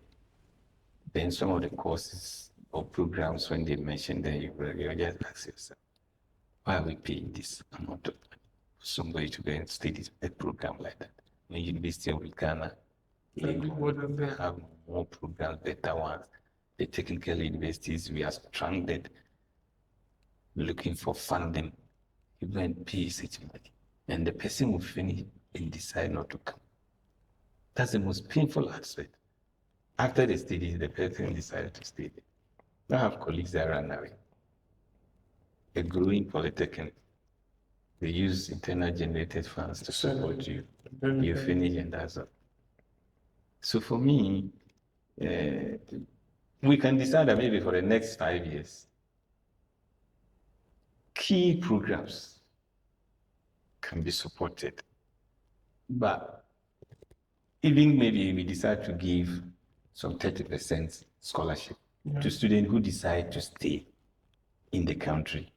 then some of the courses or programs, when they mention them, you just ask yourself, why are we paying this amount of money for somebody to go and study a program like that? When University of Ghana, they have more programs, better ones. The technical universities, we are stranded looking for funding. You go and pay such money, and the person will finish and decide not to come. That's the most painful aspect. After the studies, the person decided to stay there. I have colleagues that ran away. A growing polytechnic, they use internal generated funds to support you. You finish and that's all. So for me, we can decide that maybe for the next 5 years, key programs can be supported. But even maybe we decide to give some 30% scholarship to students who decide to stay in the country,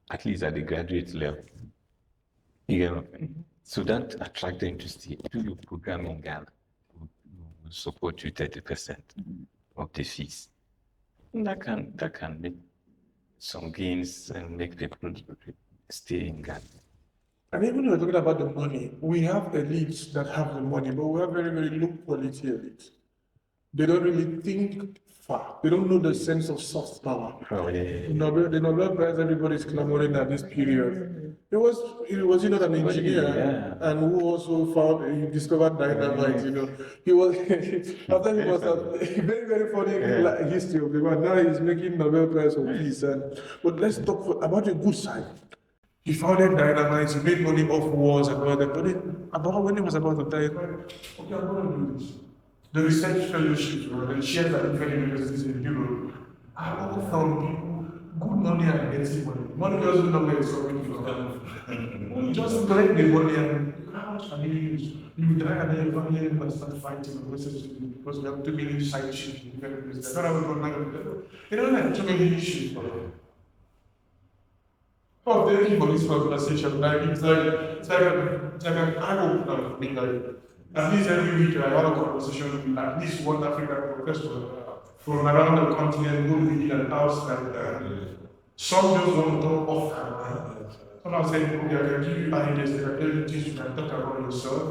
at least at the graduate level. So that attract them to stay. Do your program in Ghana, will support you 30% of the fees. And that can make some gains and make people stay in Ghana. And even when we're talking about the money, we have elites that have the money, but we have very, very low quality elites. They don't really think far. They don't know the sense of soft power. Oh, yeah. The Nobel Prize, everybody's clamoring at this period. It was, an engineer, Yeah. and who also he discovered dynamite, He was, after he was a very, very funny history of the man. Now he's making Nobel Prize for peace. But let's talk about the good side. He founded dynamite, he made money off wars and all that. But when he was about to die, he was like, okay, I'm going to do this. The research fellowships and shares at different universities in Europe, I also found people good money and against money. Money doesn't know where it's coming from. You just collect the money and how much can you use? You die and then your family members start fighting because we have too many side issues in different places. That's not how we go. You don't have too many issues for them. Oh, thank you for this conversation. It's like an eye-opener for me. Like, at least every week I have a conversation with at least one African professor from around the continent who live in an outside. Some just want to talk off camera. Some are saying, okay, I can give you ideas, I can tell you things you can talk about yourself.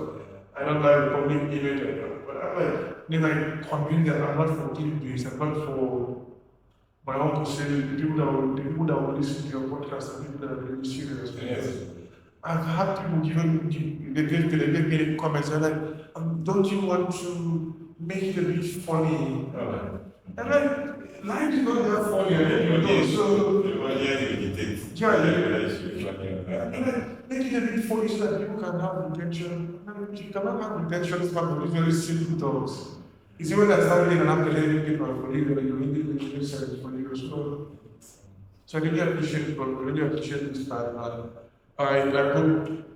I don't like the public image, but I'm like, then I convince that I'm not for this, I'm not for my uncle said the people that will listen to your podcast are people that are really serious. Yes. I've had people they give me comments and like, don't you want to make it a bit funny? And like, life is not that funny. Make it a bit funny so that people can have intention. You cannot have intentions from very simple talks. It's even that starting an academic paper for you, like you're English research for you. So I really appreciate this time. I hope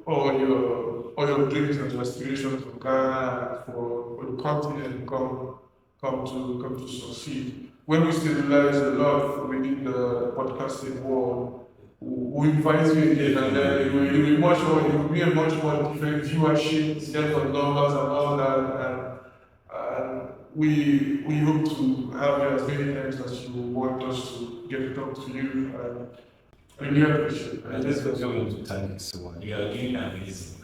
all your dreams and aspirations for Ghana, for the continent come to succeed. When we still realize a lot within the podcasting world, we invite you again, and then it will be a much more different viewership, set of numbers and all that. And we hope to have you as many times as you want us to get to talk to you. I really appreciate it. I just want to thank you so much. You are doing amazing.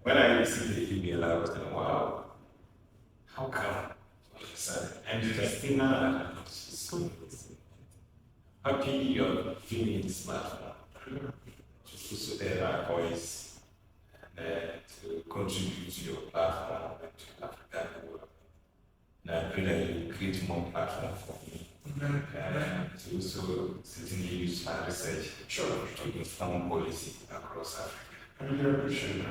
When I received the email, I was like, wow, how come? And Christina, so happy you're feeling this platform. Just to share our voice and to contribute to your platform and to African world. And I pray that you create more platform for me. To also certainly use my research to inform policy across Africa. I really appreciate it.